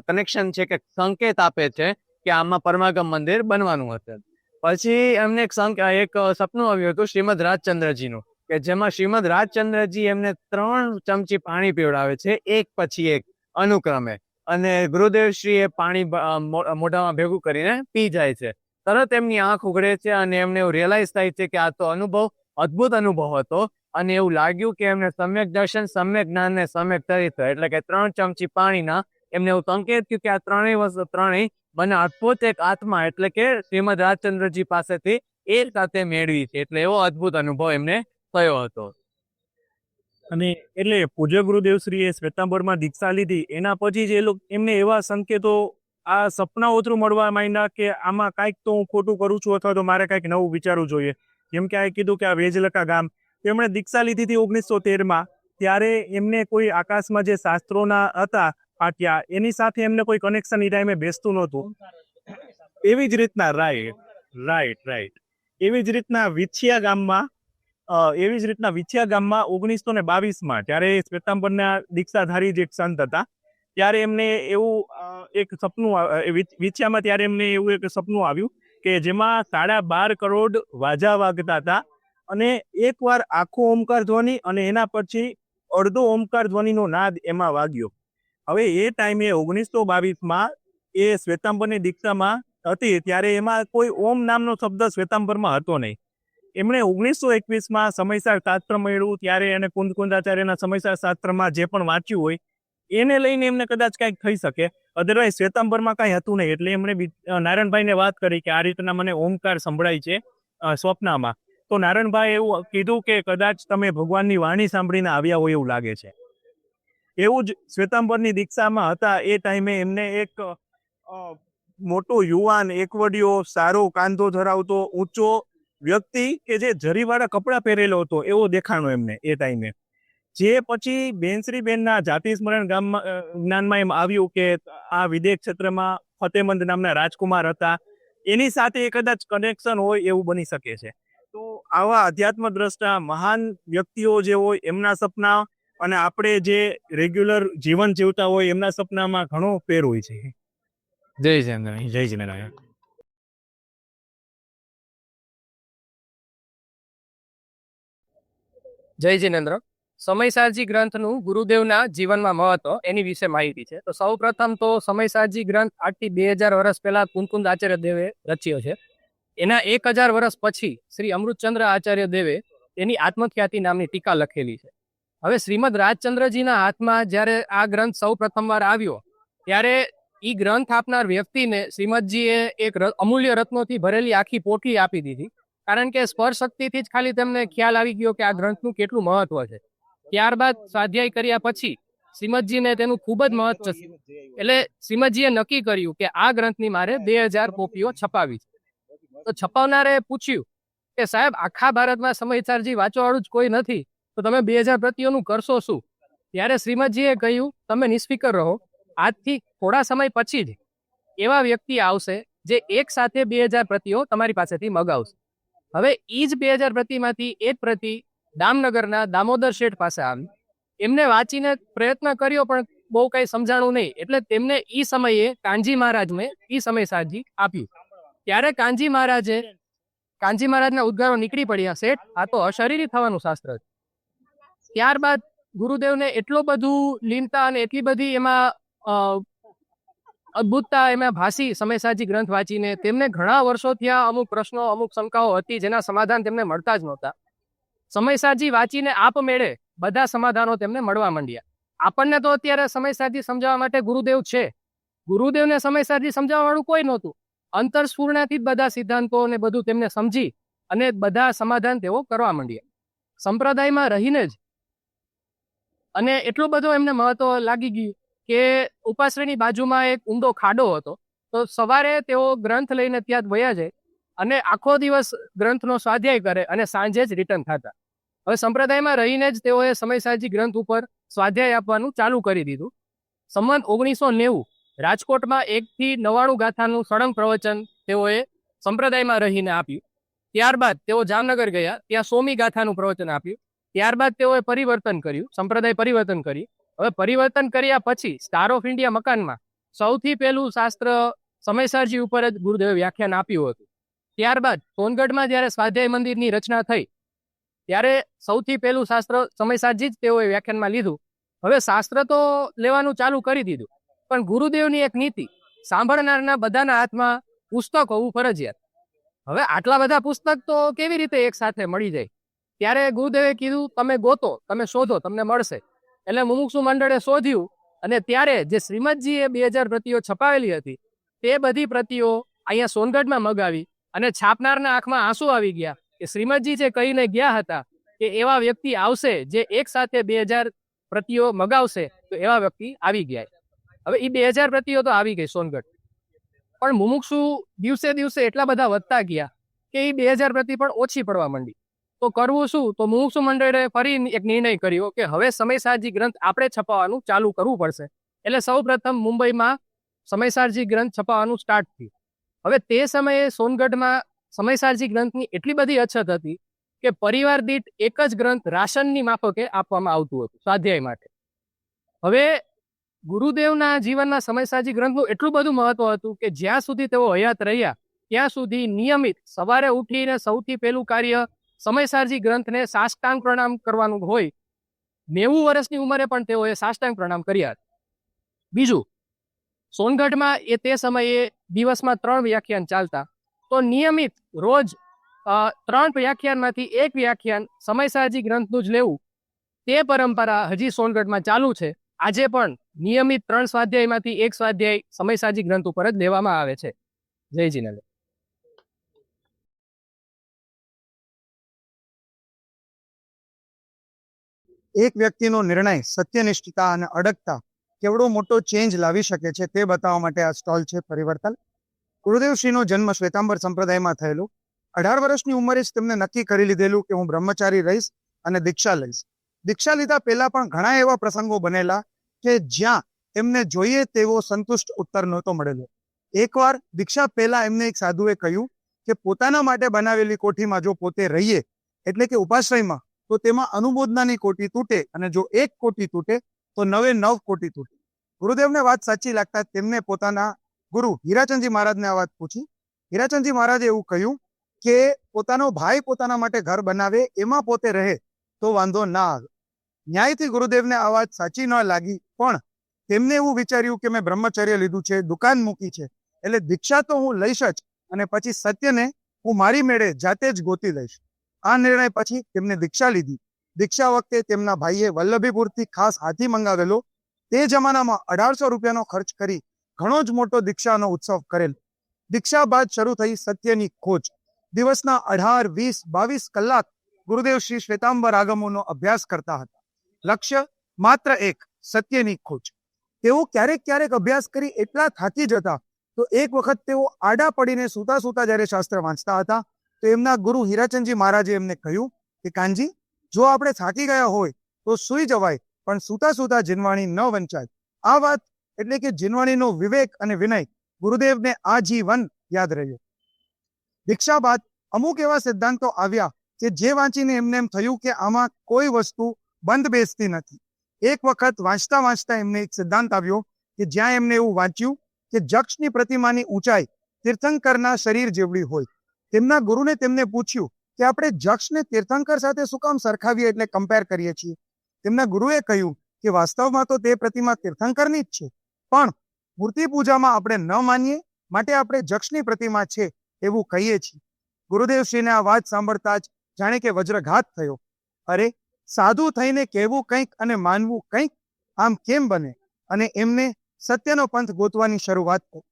કનેક્શન છે કે સંકેત આપે છે કે આમાં પરમાગમ મંદિર બનવાનું હશે. પછી એમને એક સપનું આવ્યું હતું શ્રીમદ રાજચંદ્રજીનું, કે જેમાં શ્રીમદ રાજચંદ્રજી એમને 3 ચમચી પાણી પીવડાવે છે એક પછી એક અનુક્રમે, અને ગુરુદેવશ્રી એ પાણી મોઢામાં ભેગું કરીને પી જાય છે. તરત એમની આંખ ઉઘડે છે અને એમને એવું રિયલાઇઝ થાય છે કે આ તો અદ્ભુત અનુભવ હતો, અને એવું લાગ્યું કે એમને સમ્યક દર્શન, સમ્યક જ્ઞાન ને સમ્યક ચરિત્ર, એટલે કે 3 ચમચી પાણીના એમને એવું સંકેત થયું કે આ ત્રણેય મને અદ્ભુત એક આત્મા એટલે કે શ્રીમદ રાજચંદ્રજી પાસેથી એક સાથે મેળવી છે. એટલે એવો અદ્ભુત અનુભવ એમને થયો હતો. અને એટલે પૂજ્ય ગુરુદેવશ્રીએ શ્વેતાંબરમાં દીક્ષા લીધી એના પછી જ એમને એવા સંકેતો આ સપનાઓ થ્રુ મળવા માંડ્યા કે આમાં કાંઈક તો હું ખોટું કરું છું, અથવા તો મારે કાંઈક નવું વિચારવું જોઈએ. જેમ કે આ કીધું કે આ વેજલકા ગામ, એમણે દીક્ષા લીધી હતી 1913માં, ત્યારે એમને કોઈ આકાશમાં જે શાસ્ત્રોના હતા પાટિયા એની સાથે એમને કોઈ કનેક્શન એ ટાઈમે બેસતું નહોતું. એવી જ રીતના રાઈટ એવી જ રીતના વિછિયા ગામમાં 1922માં ત્યારે શ્વેતાંબરના દીક્ષાધારી જે સંત હતા ત્યારે એમને એવું એક સપનું વિછિયામાં ત્યારે એમને એવું એક સપનું આવ્યું કે જેમાં 12.5 કરોડ વાજા વાગતા હતા, અને એકવાર આખો ઓમકાર ધ્વનિ અને એના પછી અડધો ઓમકાર ધ્વનિનો નાદ એમાં વાગ્યો. હવે એ ટાઈમે 1922માં એ શ્વેતાંબરની દીક્ષામાં હતી ત્યારે એમાં કોઈ ઓમ નામનો શબ્દ શ્વેતાંબરમાં હતો નહીં. એમણે 1921માં સમયસાર શાસ્ત્ર મળ્યું ત્યારે એને કુંદકુંદાચાર્યના સમયસાર શાસ્ત્રમાં જે પણ વાંચ્યું હોય એને લઈને એમને કદાચ કાંઈક થઈ શકે, અધરવાઇઝ શ્વેતાંબરમાં કાંઈ હતું નહીં. એટલે એમણે નારાયણભાઈને વાત કરી કે આ રીતના મને ઓમકાર સંભળાય છે સ્વપ્નમાં. તો નારાયણભાઈ એવું કીધું કે કદાચ તમે ભગવાનની વાણી સાંભળીને આવ્યા હોય એવું લાગે છે. એવું જ શ્વેતાંબરની દીક્ષામાં હતા એ ટાઈમે એમને એક મોટો યુવાન, એકવડિયો, સારો કાંધો ધરાવતો ઊંચો વ્યક્તિ કે જે જરીવાળા કપડાં પહેરેલો હતો એવો દેખાણો એમને એ ટાઈમે. જે પછી બેનશ્રીબેનના જાતિ સ્મરણ જ્ઞાનમાં એમ આવ્યું કે આ વિદેશ ક્ષેત્રમાં ફતેમંદ નામના રાજકુમાર હતા, એની સાથે કદાચ કનેક્શન હોય એવું બની શકે છે. તો આવા અધ્યાત્મ દ્રષ્ટા મહાન વ્યક્તિઓ જે હોય એમના સપના અને આપણે જે રેગ્યુલર જીવન જીવતા હોય એમના સપનામાં ઘણો ફેર હોય છે. જય જયન્દ્ર. જય જીનેન્દ્ર. જય જિનેન્દ્ર. સમયસારજી ગ્રંથનું ગુરુદેવના જીવનમાં મહત્વ એની વિશે માહિતી છે. તો સૌ પ્રથમ તો સમયસારજી ગ્રંથ આજથી 2000 વર્ષ પહેલા કુંદકુંદ આચાર્ય દેવે રચ્યો છે. એના 1000 વર્ષ પછી શ્રી અમૃતચંદ્ર આચાર્ય દેવે એની આત્મખ્યાતિ નામની ટીકા લખેલી છે. હવે શ્રીમદ રાજચંદ્રજીના હાથમાં જ્યારે આ ગ્રંથ સૌ પ્રથમવાર આવ્યો ત્યારે એ ગ્રંથ આપનાર વ્યક્તિને શ્રીમદજીએ એક અમૂલ્ય રત્નોથી ભરેલી આખી પોટલી આપી દીધી. કારણ કે સ્પર્શ શક્તિથી જ ખાલી તેમને ખ્યાલ આવી ગયો કે આ ગ્રંથનું કેટલું મહત્વ છે. ત્યારબાદ સ્વાધ્યાય કર્યા પછી શ્રીમદજીને તેનું ખૂબ જ મહત્વ છે. એટલે શ્રીમદજીએ નક્કી કર્યું કે આ ગ્રંથની મારે 2000 કોપીઓ છપાવી છે. તો છપાવનારે પૂછ્યું કે સાહેબ આખા ભારતમાં સમયસારજી વાંચવાવાળું જ કોઈ નથી, તો તમે 2000 પ્રતિઓનું કરશો શું? ત્યારે શ્રીમદજીએ કહ્યું તમે નિષ્ફિકર રહો, આજથી થોડા સમય પછી જ એવા વ્યક્તિ આવશે જે એક સાથે 2000 પ્રતિઓ તમારી પાસેથી મગાવશે. હવે એ જ 2000 પ્રતિમાંથી એક પ્રતિ દામનગરના દામોદર શેઠ પાસે આવી. એમને વાંચીને પ્રયત્ન કર્યો પણ બહુ કઈ સમજાણું નહીં, એટલે તેમને એ સમયે કાનજી મહારાજને એ સમય સાજી આપ્યું. ત્યારે કાનજી મહારાજના ઉદ્ગારો નીકળી પડ્યા, શેઠ આ તો અશરીરી થવાનું શાસ્ત્ર છે. ત્યારબાદ ગુરુદેવને એટલું બધું લીનતા અને એટલી બધી એમાં અદ્ભુતતા એમાં ભાસી સમયસાજી ગ્રંથ વાંચીને તેમને ઘણા વર્ષો થયા, અમુક પ્રશ્નો અમુક શંકાઓ હતી જેના સમાધાન તેમને મળતા જ નહોતા. સમયસાજી વાંચીને આપમેળે બધા સમાધાનો તેમને મળવા માંડ્યા. આપણને તો અત્યારે સમયસાજી સમજાવવા માટે ગુરુદેવ છે, ગુરુદેવને સમયસાજી સમજાવવા વાળું કોઈ નહોતું. અંતરસ્ફૂર્ણાથી જ બધા સિદ્ધાંતો ને બધું તેમને સમજી અને બધા સમાધાન તેઓ કરવા માંડ્યા. સંપ્રદાયમાં રહીને જ અને એટલું બધું એમને મહત્વ લાગી ગયું કે ઉપાશ્રયની બાજુમાં એક ઊંડો ખાડો હતો, તો સવારે તેઓ ગ્રંથ લઈને ત્યાં જ વયા જાય અને આખો દિવસ ગ્રંથનો સ્વાધ્યાય કરે અને સાંજે જ રિટર્ન થતા. હવે સંપ્રદાયમાં રહીને જ તેઓએ સમયસાજી ગ્રંથ ઉપર સ્વાધ્યાય આપવાનું ચાલુ કરી દીધું. સંવત 1990 રાજકોટમાં 1 થી 99 ગાથાનું સળંગ પ્રવચન તેઓએ સંપ્રદાયમાં રહીને આપ્યું. ત્યારબાદ તેઓ જામનગર ગયા, ત્યાં 100મી ગાથાનું પ્રવચન આપ્યું. ત્યારબાદ તેઓએ પરિવર્તન કર્યું, સંપ્રદાય પરિવર્તન કર્યું. હવે પરિવર્તન કર્યા પછી સ્ટાર ઓફ ઇન્ડિયા મકાનમાં સૌથી પહેલું શાસ્ત્ર સમયસાજી ઉપર જ ગુરુદેવે વ્યાખ્યાન આપ્યું હતું. ત્યારબાદ સોનગઢમાં જ્યારે સ્વાધ્યાય મંદિરની રચના થઈ ત્યારે સૌથી પહેલું શાસ્ત્ર સમયસાજી જ તેઓએ વ્યાખ્યાનમાં લીધું. હવે શાસ્ત્ર તો લેવાનું ચાલુ કરી દીધું, પણ ગુરુદેવની એક નીતિ, સાંભળનારના બધાના હાથમાં પુસ્તક હોવું ફરજિયાત. હવે આટલા બધા પુસ્તક તો કેવી રીતે એક સાથે મળી જાય? ત્યારે ગુરુદેવે કીધું તમે ગોતો, તમે શોધો, તમને મળશે. એટલે મુમુક્ષુ મંડળે શોધ્યું અને ત્યારે જે શ્રીમદજીએ 2000 પ્રતિઓ છપાવેલી હતી તે બધી પ્રતિઓ અહીંયા સોનગઢમાં મગાવી અને છાપનારના આંખમાં આંસુ આવી ગયા કે શ્રીમદજી જે કહીને ગયા હતા કે એવા વ્યક્તિ આવશે જે એક સાથે 2000 પ્રતિઓ મગાવશે, તો એવા વ્યક્તિ આવી ગયા. હવે એ 2000 પ્રતિઓ તો આવી ગઈ સોનગઢ, પણ મુમુક્ષુ દિવસે દિવસે એટલા બધા વધતા ગયા કે એ 2000 પ્રતિ પણ ઓછી પડવા માંડી. તો કરવું શું? તો મુમુક્ષુ મંડળે ફરી એક નિર્ણય કર્યો કે હવે સમયસાજી ગ્રંથ આપણે છપાવવાનું ચાલુ કરવું પડશે. એટલે સૌ પ્રથમ મુંબઈમાં સમયસાજી ગ્રંથ છપાવવાનું સ્ટાર્ટ થયું. હવે તે સમયે સોનગઢમાં સમયસાજી ગ્રંથની એટલી બધી અછત હતી કે પરિવાર દીઠ એક જ ગ્રંથ રાશનની માફકે આપવામાં આવતું હતું સ્વાધ્યાય માટે. હવે ગુરુદેવના જીવનમાં સમયસાજી ગ્રંથનું એટલું બધું મહત્વ હતું કે જ્યાં સુધી તેઓ હયાત રહ્યા ત્યાં સુધી નિયમિત સવારે ઉઠીને સૌથી પહેલું કાર્ય સમયસાજી ગ્રંથને સાષ્ટાંગ પ્રણામ કરવાનું હોય. 90 વર્ષની ઉંમરે પણ તેઓએ સાષ્ટાંગ પ્રણામ કર્યા. બીજું, સોનગઢમાં તે સમયે દિવસમાં 3 વ્યાખ્યાન ચાલતા, તો નિયમિત રોજ 3 વ્યાખ્યાનમાંથી 1 વ્યાખ્યાન સમયસાજી ગ્રંથનું જ લેવું, તે પરંપરા હજી સોનગઢમાં ચાલુ છે. આજે પણ નિયમિત 3 સ્વાધ્યાયમાંથી 1 સ્વાધ્યાય સમયસાજી ગ્રંથ ઉપર જ લેવામાં આવે છે. જય જીનેન્દ્ર. એક વ્યક્તિનો નિર્ણય, સત્યનિષ્ઠતા અને અડગતા કેવડો મોટો ચેન્જ લાવી શકે છે તે બતાવવા માટે આ સ્ટોલ છે પરિવર્તન. ગુરુદેવશ્રીનો જન્મ શ્વેતાંબર સંપ્રદાયમાં થયેલો. 18 વર્ષની ઉંમરે જ તેમને નક્કી કરી લીધેલું કે હું બ્રહ્મચારી રહીશ અને દીક્ષા લઈશ. દીક્ષા લીધા પહેલા પણ ઘણા એવા પ્રસંગો બનેલા કે જ્યાં એમને જોઈએ તેવો સંતુષ્ટ ઉત્તર નહોતો મળેલો. એકવાર દીક્ષા પહેલા એમને એક સાધુએ કહ્યું કે પોતાના માટે બનાવેલી કોઠીમાં જો પોતે રહીએ, એટલે કે ઉપાશ્રયમાં, તો તેમાં અનુમોદનાની કોટી તૂટે અને જો એક કોટી તૂટે તો 99 કોટી તૂટે. ગુરુદેવને વાત સાચી લાગતા તેમને પોતાના ગુરુ હીરાચંદજી મહારાજને આ વાત પૂછી. હીરાચંદજી મહારાજે એવું કહ્યું કે પોતાનો ભાઈ પોતાના માટે ઘર બનાવે એમાં પોતે રહે તો વાંધો ના આવે. ન્યાયથી ગુરુદેવને આ વાત સાચી ન લાગી, પણ તેમને એવું વિચાર્યું કે મેં બ્રહ્મચર્ય લીધું છે, દુકાન મૂકી છે, એટલે દીક્ષા તો હું લઈશ જ અને પછી સત્યને હું મારી મેળે જાતે જ ગોતી લઈશ. આ નિર્ણય પછી તેમને દીક્ષા લીધી. દીક્ષા વખતે તેમના ભાઈએ વલ્લભીપુરથી ખાસ હાથી મંગાવેલો. તે જમાનામાં 1800 રૂપિયાનો ખર્ચ કરી ઘણો જ મોટો દીક્ષાનો ઉત્સવ કરેલ. દીક્ષા બાદ શરૂ થઈ સત્યની ખોજ. દિવસના 18, 20, 22 કલાક ગુરુદેવ શ્રી શ્વેતાંબર આગમોનો અભ્યાસ કરતા હતા. લક્ષ્ય માત્ર એક, સત્યની ખોજ. તેઓ ક્યારેક ક્યારેક અભ્યાસ કરી એટલા થાકી જતા તો એક વખત તેઓ આડા પડીને સૂતા સૂતા જ્યારે શાસ્ત્ર વાંચતા હતા તો એમના ગુરુ હીરાચંદજી મહારાજે એમને કહ્યું કે કાનજી, જો આપણે થાકી ગયા હોય તો સૂઈ જવાય, પણ સૂતા સૂતા જીનવાણી ન વંચાય. આ વાત એટલે કે જીનવાણીનો વિવેક અને વિનય ગુરુદેવને આજીવન યાદ રહ્યો. દીક્ષા બાદ અમુક એવા સિદ્ધાંતો આવ્યા કે જે વાંચીને એમને એમ થયું કે આમાં કોઈ વસ્તુ બંધ બેસતી નથી. એક વખત વાંચતા વાંચતા એમને એક સિદ્ધાંત આવ્યો કે જ્યાં એમને એવું વાંચ્યું કે જક્ષની પ્રતિમાની ઊંચાઈ તીર્થંકરના શરીર જેવડી હોય. તેમના ગુરુને તેમને પૂછ્યું કે આપણે જક્ષને તીર્થંકર સાથે શું કામ સરખાવીએ, એટલે કમ્પેર કરીએ છીએ. તેમના ગુરુએ કહ્યું કે વાસ્તવમાં તો તે પ્રતિમા તીર્થંકરની જ છે, પણ મૂર્તિ પૂજામાં આપણે ન માનીએ, માટે આપણે જક્ષની પ્રતિમા છે એવું કહીએ છીએ. ગુરુદેવશ્રીને આ વાત સાંભળતા જ જાણે કે વજ્રઘાત થયો. અરે, સાધુ થઈને કહેવું કંઈક અને માનવું કંઈક, આમ કેમ બને? અને એમને સત્યનો પંથ ગોતવાની શરૂઆત કરી.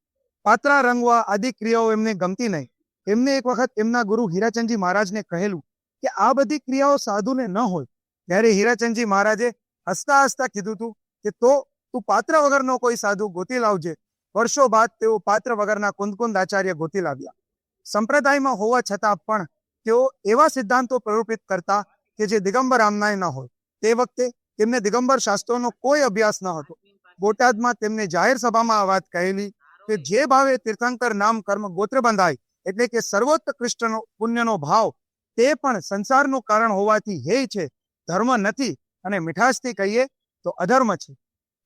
પાત્રા રંગવા આદિ ક્રિયાઓ એમને ગમતી નહીં. એમને એક વખત એમના ગુરુ હીરાચંદજી મહારાજને કહેલું કે આ બધી ક્રિયાઓ સાધુને ન હોય. ત્યારે હીરાચંદજી મહારાજે હસતા હસતા કીધું હતું કે તો તું પાત્ર વગરનો કોઈ સાધુ ગોતી લાવજે. વર્ષો બાદ તેઓ પાત્ર વગરના કુંદકુંદ આચાર્ય ગોતી લાવ્યા. સંપ્રદાયમાં હોવા છતાં પણ તેઓ એવા સિદ્ધાંતો પ્રરૂપિત કરતા કે જે દિગંબર આમનાય ન હોય. તે વખતે તેમને દિગંબર શાસ્ત્રોનો કોઈ અભ્યાસ ન હતો. બોટાદમાં તેમને જાહેર સભામાં આ વાત કહેલી કે જે ભાવે તીર્થંકર નામ કર્મ ગોત્ર બંધાય, એટલે કે સર્વોત્કૃષ્ટનો પુણ્યનો ભાવ, તે પણ સંસારનું કારણ હોવાથી હેય છે, ધર્મ નથી, અને મીઠાશથી કહીએ તો અધર્મ છે.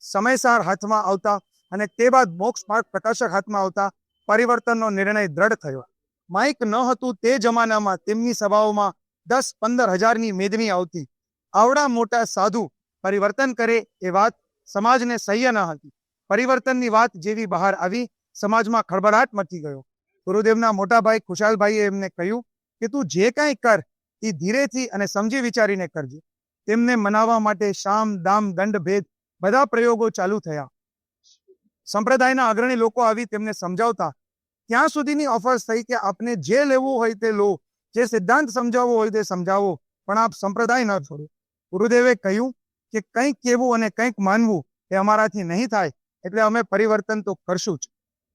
સમયસાર હાથમાં આવતા અને તે બાદ મોક્ષ માર્ગ પ્રકાશક હાથમાં આવતા પરિવર્તનનો નિર્ણય દ્રઢ થયો. માઇક ન હતું તે જમાનામાં તેમની સભાઓમાં 10-15 હજારની મેદની આવતી. આવડા મોટા સાધુ પરિવર્તન કરે એ વાત સમાજને સહ્ય ન હતી. પરિવર્તનની વાત જેવી બહાર આવી, સમાજમાં ખળભળાટ મચી ગયો. ગુરુદેવના મોટા ભાઈ ખુશાલભાઈએ એમને કહ્યું કે તું જે કાંઈ કર એ ધીરેથી અને સમજી વિચારીને કરજે. તેમને મનાવવા માટે શામ, દામ, દંડ, ભેદ બધા પ્રયોગો ચાલુ થયા. સંપ્રદાયના અગ્રણી લોકો આવી તેમને સમજાવતા. ત્યાં સુધીની ઓફર્સ થઈ કે આપને જે લેવું હોય તે લો, જે સિદ્ધાંત સમજાવવો હોય તે સમજાવો, પણ આપ સંપ્રદાય ન છોડો. ગુરુદેવે કહ્યું કે કંઈક કહેવું અને કંઈક માનવું એ અમારાથી નહીં થાય, એટલે અમે પરિવર્તન તો કરશું જ.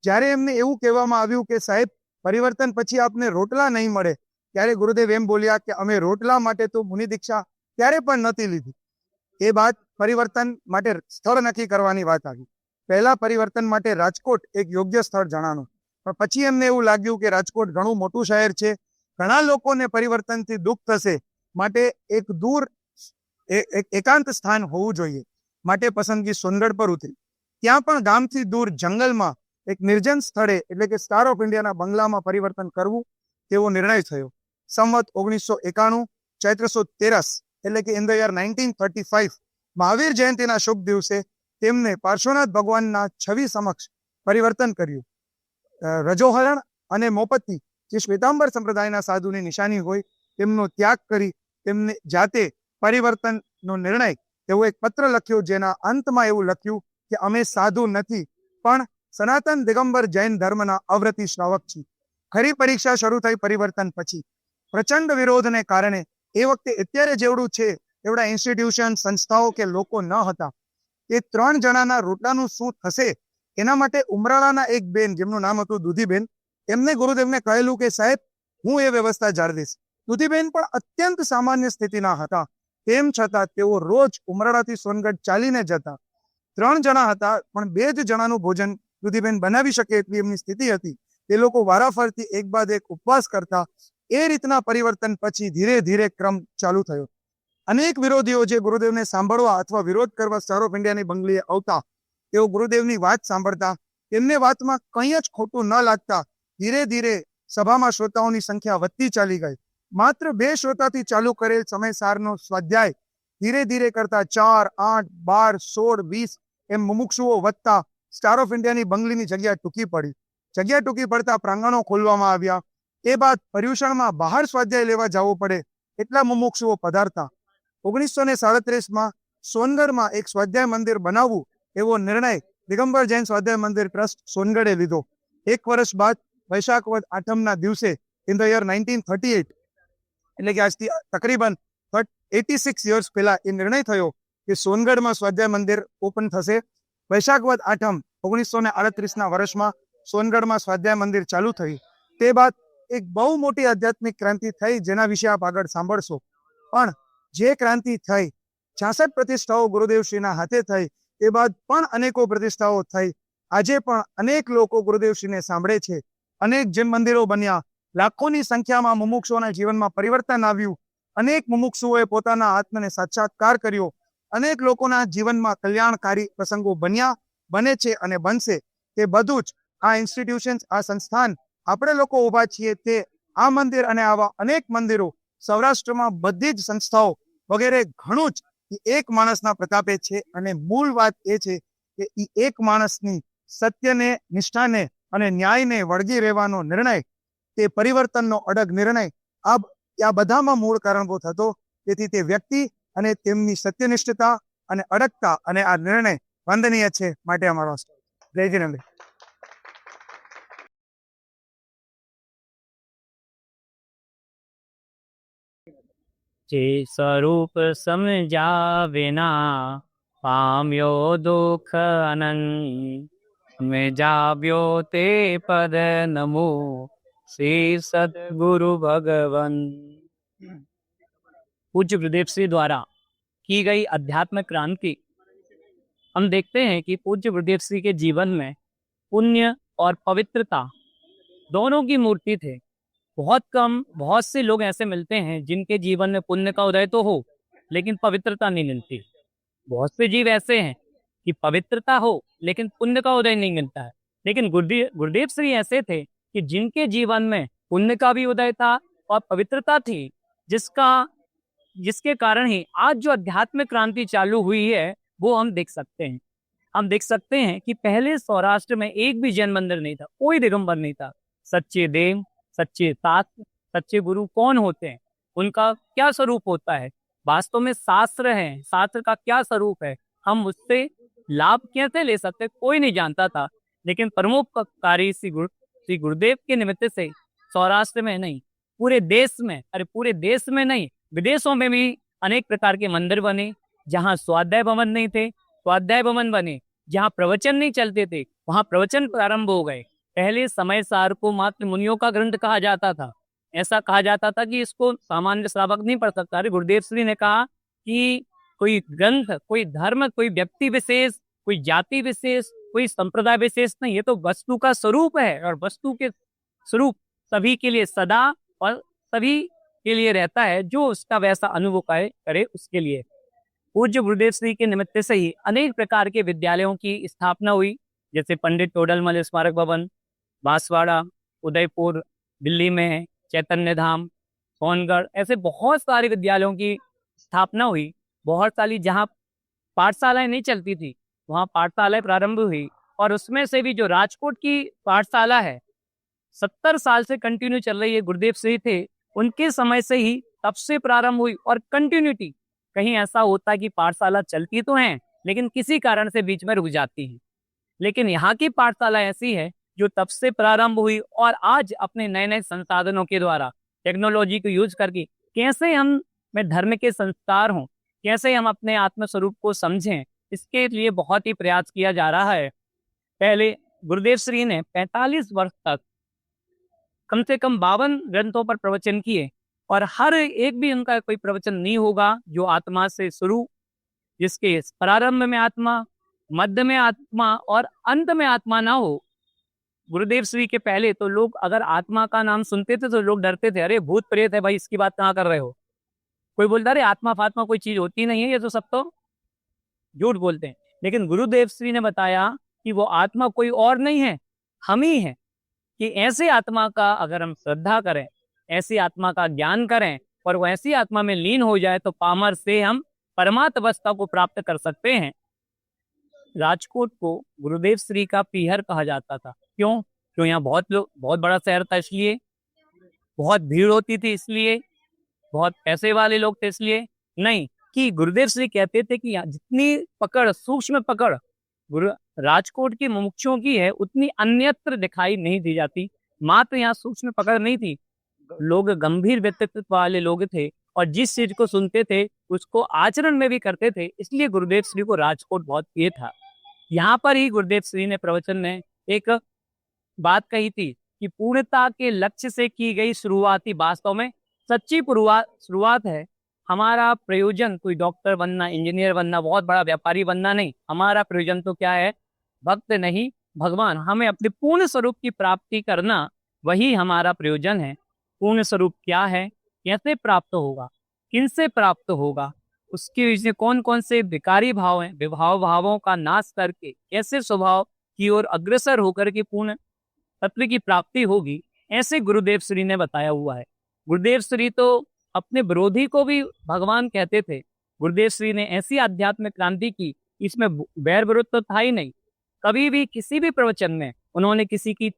જ્યારે એમને એવું કહેવામાં આવ્યું કે સાહેબ, પરિવર્તન પછી આપને રોટલા નહીં મળે, ત્યારે ગુરુદેવ એમ બોલ્યા કે અમે રોટલા માટે તો મુનિ દીક્ષા ત્યારે પણ નથી લીધી. એ બાદ પરિવર્તન માટે સ્થળ નક્કી કરવાની વાત આવી. પહેલા પરિવર્તન માટે રાજકોટ એક યોગ્ય સ્થળ જણાનું, પણ પછી એમને એવું લાગ્યું કે રાજકોટ ઘણું મોટું શહેર છે, ઘણા લોકોને પરિવર્તનથી દુઃખ થશે, માટે એક દૂર એકાંત સ્થાન હોવું જોઈએ. માટે પસંદગી સોનગઢ પર ઉતરી. ત્યાં પણ ગામથી દૂર જંગલમાં એક નિર્જન સ્થળે, એટલે કે સ્ટાર ઓફ ઇન્ડિયાના બંગલામાં પરિવર્તન કરવું તેવો નિર્ણય થયો. સંવત 1991 ચૈત્ર સુદ 13, એટલે કે ઇન ધ યર 1935, મહાવીર જયંતિના શુભ દિવસે તેમને પાર્શ્વનાથ ભગવાનના છવી સમક્ષ પરિવર્તન કર્યું. રજોહરણ અને મોપત્તિ, જે શ્વેતાંબર સંપ્રદાયના સાધુની નિશાની હોય, તેમનો ત્યાગ કરી તેમને જાતે પરિવર્તનનો નિર્ણય, એવો એક પત્ર લખ્યો, જેના અંતમાં એવું લખ્યું કે અમે સાધુ નથી, પણ સનાતન દિગંબર જૈન ધર્મના અવ્રતી શ્રાવક છીએ. ખરી પરીક્ષા શરૂ થઈ પરિવર્તન પછી. પ્રચંડ વિરોધને કારણે એ વખતે અત્યારે જેવડું છે એવડા ઇન્સ્ટિટ્યુશન, સંસ્થાઓ કે લોકો ન હતા. એ 3 જણાના રોટલાનું શું થશે, એના માટે ઉમરાળાના એક બેન, જેમનું નામ હતું દુધીબેન, એમને ગુરુદેવને કહેલું કે સાહેબ, હું એ વ્યવસ્થા જાળવીશ. દુધીબેન પણ અત્યંત સામાન્ય સ્થિતિના હતા, તેમ છતાં તેઓ રોજ ઉમરાળાથી સોનગઢ ચાલીને જતા. 3 જણા હતા, પણ 2 જ જણાનું ભોજન દુધીબેન બનાવી શકે એટલી એમની સ્થિતિ હતી. તે લોકો વારાફરતી એક બાદ એક ઉપવાસ કરતા. એ રીતના પરિવર્તન પછી ધીરે ધીરે ક્રમ ચાલુ થયો. અનેક વિરોધીઓ જે ગુરુદેવને સાંભળવા અથવા વિરોધ કરવા સ્ટાર ઓફ ઇન્ડિયાની બંગલીએ આવતા, તેઓ ગુરુદેવની વાત સાંભળતા. તેમને વાતમાં કંઈ જ ખોટું ન લાગતા. ધીરે ધીરે સભામાં શ્રોતાઓની સંખ્યા વધતી ચાલી ગઈ. માત્ર 2 શ્રોતાથી ચાલુ કરેલ સમયસારનો સ્વાધ્યાય ધીરે ધીરે કરતા 4, 8, 12, 16, 20 એમ મુમુક્ષુઓ વધતા સ્ટાર ઓફ ઇન્ડિયાની બંગલીની જગ્યા ટૂંકી પડી. જગ્યા ટૂંકી પડતા પ્રાંગણો ખોલવામાં આવ્યા. એ બાદ પર્યુષણમાં બહાર સ્વાધ્યાય લેવા જવું પડે એટલા મુમુક્ષુઓ પધારતા. 1937માં સોનગઢમાં એક સ્વાધ્યાય મંદિર બનાવવું એવો નિર્ણય દિગંબર જૈન સ્વાધ્યાય મંદિર ટ્રસ્ટ સોનગઢે લીધો. 1 વર્ષ બાદ વૈશાખ વદ આઠમના દિવસે ઇન ધ યર 1938, એટલે કે આજથી તકરીબન 86 યર્સ પહેલા એ નિર્ણય થયો કે સોનગઢમાં સ્વાધ્યાય મંદિર ઓપન થશે. વૈશાખ વદ આઠમ 1938ના વર્ષમાં સોનગઢમાં સ્વાધ્યાય મંદિર ચાલુ થયું. તે બાદ એક બહુ મોટી આધ્યાત્મિક ક્રાંતિ થઈ, જેના વિશે આપ આગળ સાંભળશો. પણ જે ક્રાંતિ થઈ, 66 પ્રતિષ્ઠાઓ ગુરુદેવશ્રીના હાથે થઈ. તે બાદ પણ અનેકો પ્રતિષ્ઠાઓ થઈ. આજે પણ અનેક લોકો ગુરુદેવશ્રીને સાંભળે છે. અનેક જૈન મંદિરો બન્યા, લાખોની સંખ્યામાં મુમુક્ષુઓના જીવનમાં પરિવર્તન આવ્યું. અનેક મુમુક્ષુઓએ પોતાના આત્મને સાક્ષાત્કાર કર્યો. અનેક લોકોના જીવનમાં કલ્યાણકારી પ્રસંગો બન્યા, બને છે અને બનશે. તે બધું જ આ ઇન્સ્ટિટ્યુશન્સ, આ સંસ્થાન, આપણે લોકો ઊભા છીએ તે આ મંદિર અને આવા અનેક મંદિરો સૌરાષ્ટ્રમાં બધી જ સંસ્થાઓ વગેરે ઘણું જ એક માણસના પ્રતાપે છે. અને મૂળ વાત એ છે કે એ એક માણસની સત્યને, નિષ્ઠાને અને ન્યાયને વળગી રહેવાનો નિર્ણય, તે પરિવર્તનનો અડગ નિર્ણય આ બધામાં મૂળ કારણભૂત હતો. તેથી તે વ્યક્તિ અને તેમની સત્યનિષ્ઠતા અને અડગતા અને આ નિર્ણય વંદનીય છે. માટે અમારો જય જીનેન્દ્ર. જે સ્વરૂપ સમજાવેના પામ્યો દુઃખ અનંત, મેં જાવ્યો તે પદ નમો श्री सतगुरु भगवन। पूज्य गुरुदेव श्री द्वारा की गई अध्यात्म क्रांति, हम देखते हैं कि पूज्य गुरुदेव श्री के जीवन में पुण्य और पवित्रता दोनों की मूर्ति थे। बहुत से लोग ऐसे मिलते हैं जिनके जीवन में पुण्य का उदय तो हो लेकिन पवित्रता नहीं मिलती। बहुत से जीव ऐसे हैं कि पवित्रता हो लेकिन पुण्य का उदय नहीं मिलता है। लेकिन गुरुदेव श्री ऐसे थे कि जिनके जीवन में पुण्य का भी उदय था और पवित्रता थी, जिसके कारण ही आज जो आध्यात्मिक क्रांति चालू हुई है वो हम देख सकते हैं। हम देख सकते हैं कि पहले सौराष्ट्र में एक भी जैन मंदिर नहीं था, कोई दिगंबर नहीं था। सच्चे देव, सच्चे शास्त्र, सच्चे गुरु कौन होते हैं, उनका क्या स्वरूप होता है, वास्तव में शास्त्र है, शास्त्र का क्या स्वरूप है, हम उससे लाभ कैसे ले सकते, कोई नहीं जानता था। लेकिन परोपकारी श्री गुरुदेव के निमित्त से सौराष्ट्र में नहीं, पूरे देश में, पूरे देश में नहीं, विदेशों में भी अनेक प्रकार के मंदिर बने। जहाँ स्वाध्याय भवन नहीं थे, स्वाध्याय भवन बने। जहाँ प्रवचन नहीं चलते थे, वहाँ प्रवचन प्रारंभ हो गए। पहले समय सार को मात्र मुनियों का ग्रंथ कहा जाता था। ऐसा कहा जाता था कि इसको सामान्य श्रावक नहीं पढ़ सकता। अरे गुरुदेव श्री ने कहा कि कोई ग्रंथ, कोई धर्म, कोई व्यक्ति विशेष, कोई जाति विशेष, कोई संप्रदाय विशेष नहीं, ये तो वस्तु का स्वरूप है। और वस्तु के स्वरूप सभी के लिए सदा और सभी के लिए रहता है, जो उसका वैसा अनुभव करे उसके लिए। पूज्य गुरुदेव श्री के निमित्त से ही अनेक प्रकार के विद्यालयों की स्थापना हुई, जैसे पंडित टोडरमल स्मारक भवन, बांसवाड़ा, उदयपुर, दिल्ली में चैतन्य धाम, सोनगढ़, ऐसे बहुत सारे विद्यालयों की स्थापना हुई। बहुत सारी जहाँ पाठशालाएं नहीं चलती थी वहाँ पाठशालाएं प्रारंभ हुई। और उसमें से भी जो राजकोट की पाठशाला है 70 साल से कंटिन्यू चल रही है, गुरुदेव श्री थे उनके समय से ही तब से प्रारंभ हुई और कंटिन्यूटी। कहीं ऐसा होता है कि पाठशाला चलती तो हैं लेकिन किसी कारण से बीच में रुक जाती है, लेकिन यहाँ की पाठशाला ऐसी है जो तब से प्रारंभ हुई और आज अपने नए नए संसाधनों के द्वारा टेक्नोलॉजी को यूज करके कैसे हम में धर्म के संस्कार हों, कैसे हम अपने आत्मस्वरूप को समझें, इसके लिए बहुत ही प्रयास किया जा रहा है। पहले गुरुदेव श्री ने 45 वर्ष तक कम से कम 52 ग्रंथों पर प्रवचन किए और हर एक भी उनका कोई प्रवचन नहीं होगा जो आत्मा से शुरू, जिसके प्रारंभ में आत्मा, मध्य में आत्मा और अंत में आत्मा ना हो। गुरुदेव श्री के पहले तो लोग अगर आत्मा का नाम सुनते थे तो लोग डरते थे, अरे भूत प्रेत है भाई, इसकी बात कहाँ कर रहे हो। कोई बोलता अरे आत्मा फात्मा कोई चीज होती नहीं है, ये तो सब तो झूठ बोलते हैं। लेकिन गुरुदेव श्री ने बताया कि वो आत्मा कोई और नहीं है, हम ही हैं। कि ऐसे आत्मा का अगर हम श्रद्धा करें, ऐसी आत्मा का ज्ञान करें और वो ऐसी आत्मा में लीन हो जाए तो पामर से हम परमात्म अवस्था को प्राप्त कर सकते हैं। राजकोट को गुरुदेव श्री का पीहर कहा जाता था। क्यों यहाँ बहुत बड़ा शहर था, इसलिए बहुत भीड़ होती थी, इसलिए बहुत पैसे वाले लोग थे, इसलिए नहीं। कि गुरुदेव श्री कहते थे कि जितनी पकड़, सूक्ष्म पकड़ राजकोट के मुमुक्षुओं की है उतनी अन्यत्र दिखाई नहीं दी जाती। मात्र यहाँ सूक्ष्म पकड़ नहीं थी, लोग गंभीर व्यक्तित्व वाले लोग थे और जिस चीज को सुनते थे उसको आचरण में भी करते थे, इसलिए गुरुदेव श्री को राजकोट बहुत प्रिय था। यहाँ पर ही गुरुदेव श्री ने प्रवचन में एक बात कही थी कि पूर्णता के लक्ष्य से की गई शुरुआती वास्तव में सच्ची शुरुआत है। हमारा प्रयोजन कोई डॉक्टर बनना, इंजीनियर बनना, बहुत बड़ा व्यापारी बनना नहीं। हमारा प्रयोजन तो क्या है, भक्त नहीं भगवान। हमें अपने पूर्ण स्वरूप की प्राप्ति करना वही हमारा प्रयोजन है। पूर्ण स्वरूप क्या है, कैसे प्राप्त होगा, किनसे प्राप्त होगा, उसके विषय कौन कौन से विकारी भाव हैं, विभाव भावों का नाश करके कैसे स्वभाव की ओर अग्रसर होकर के पूर्ण तत्व की प्राप्ति होगी, ऐसे गुरुदेव श्री ने बताया हुआ है। गुरुदेव श्री तो अपने विरोधी को भी भगवान कहते थे। गुरुदेव श्री ने ऐसी आध्यात्मिक क्रांति की, इसमें वैर विरोध तो था ही नहीं। कभी भी किसी भी प्रवचन में उन्होंने किसी की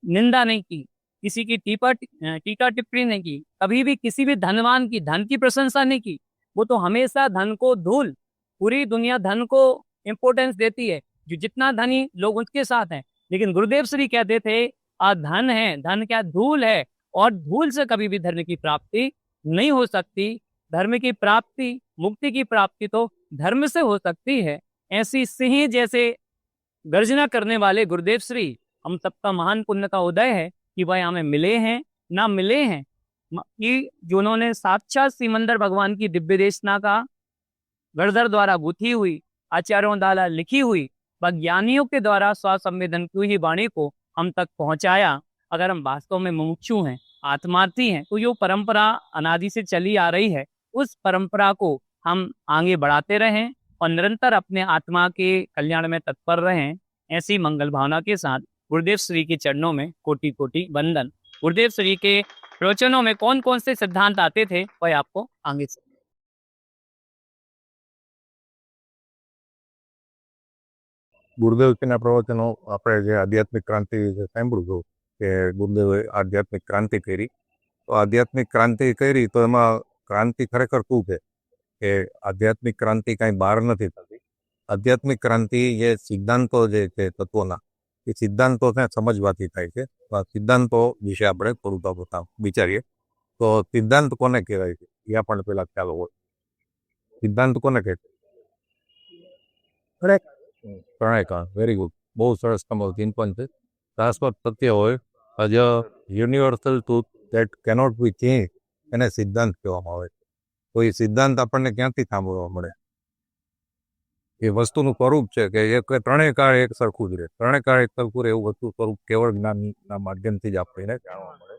निंदा नहीं की, किसी की टीका टिप्पणी नहीं की, कभी भी किसी भी धनवान की धन की प्रशंसा नहीं की। वो तो हमेशा धन को धूल, पूरी दुनिया धन को इंपॉर्टेंस देती है, जो जितना धनी लोग उसके साथ हैं। लेकिन गुरुदेव श्री कहते थे धन है, धन क्या धूल है, और धूल से कभी भी धर्म की प्राप्ति नहीं हो सकती। धर्म की प्राप्ति, मुक्ति की प्राप्ति तो धर्म से हो सकती है। ऐसी सिंह जैसे गर्जना करने वाले गुरुदेव श्री हम सबका महान पुण्य का उदय है कि भाई हमें मिले हैं, ना मिले हैं, कि जो उन्होंने साक्षात सिमंदर भगवान की दिव्य देशना का गणधर द्वारा गुथी हुई, आचार्यों द्वारा लिखी हुई, ज्ञानियों के द्वारा स्वसंवेदन की ही वाणी को हम तक पहुंचाया। अगर हम वास्तव में मुमुक्षु हैं, आत्मार्थी हैं, तो जो परंपरा अनादि से चली आ रही है, उस परंपरा को हम आगे बढ़ाते रहें और निरंतर अपने आत्मा के कल्याण में तत्पर रहें। ऐसी मंगल भावना के साथ गुरुदेव श्री के चरणों में कोटि कोटि वंदन। गुरुदेव श्री के प्रवचनों में कौन कौन से सिद्धांत आते थे, वह आपको आगे से ગુરુદેવજીના પ્રવચનો આપણે જે આધ્યાત્મિક ક્રાંતિ વિશે સાંભળ્યું હતું કે ગુરુદેવે આધ્યાત્મિક ક્રાંતિ કરી, તો આધ્યાત્મિક ક્રાંતિ કરી તો એમાં ક્રાંતિ ખરેખર શું છે કે આધ્યાત્મિક ક્રાંતિ કાંઈ બહાર નથી થતી. આધ્યાત્મિક ક્રાંતિ જે સિદ્ધાંતો જે છે તત્વોના, એ સિદ્ધાંતોને સમજવાથી થાય છે. તો આ સિદ્ધાંતો વિશે આપણે થોડું વિચારીએ. તો સિદ્ધાંત કોને કહેવાય છે એ આપણને પહેલાં ખ્યાલ હોય. સિદ્ધાંત કોને કહે છે? પ્રણયકાળ. વેરી ગુડ, બહુ સરસ તમારું ચિંતન છે. શાશ્વત સત્ય હોય, અજ universal truth that cannot B change, એને સિદ્ધાંત કહેવામાં આવે છે. તો એ સિદ્ધાંત આપણને ક્યાંથી સાંભળવા મળે? એ વસ્તુનું સ્વરૂપ છે કે એક ત્રણેય કાળ એક સરખું જ રહે. ત્રણેય કાળ એક સરખું રહે એવું વસ્તુ સ્વરૂપ કેવળ જ્ઞાનના માધ્યમથી જ આપણને જાણવા મળે.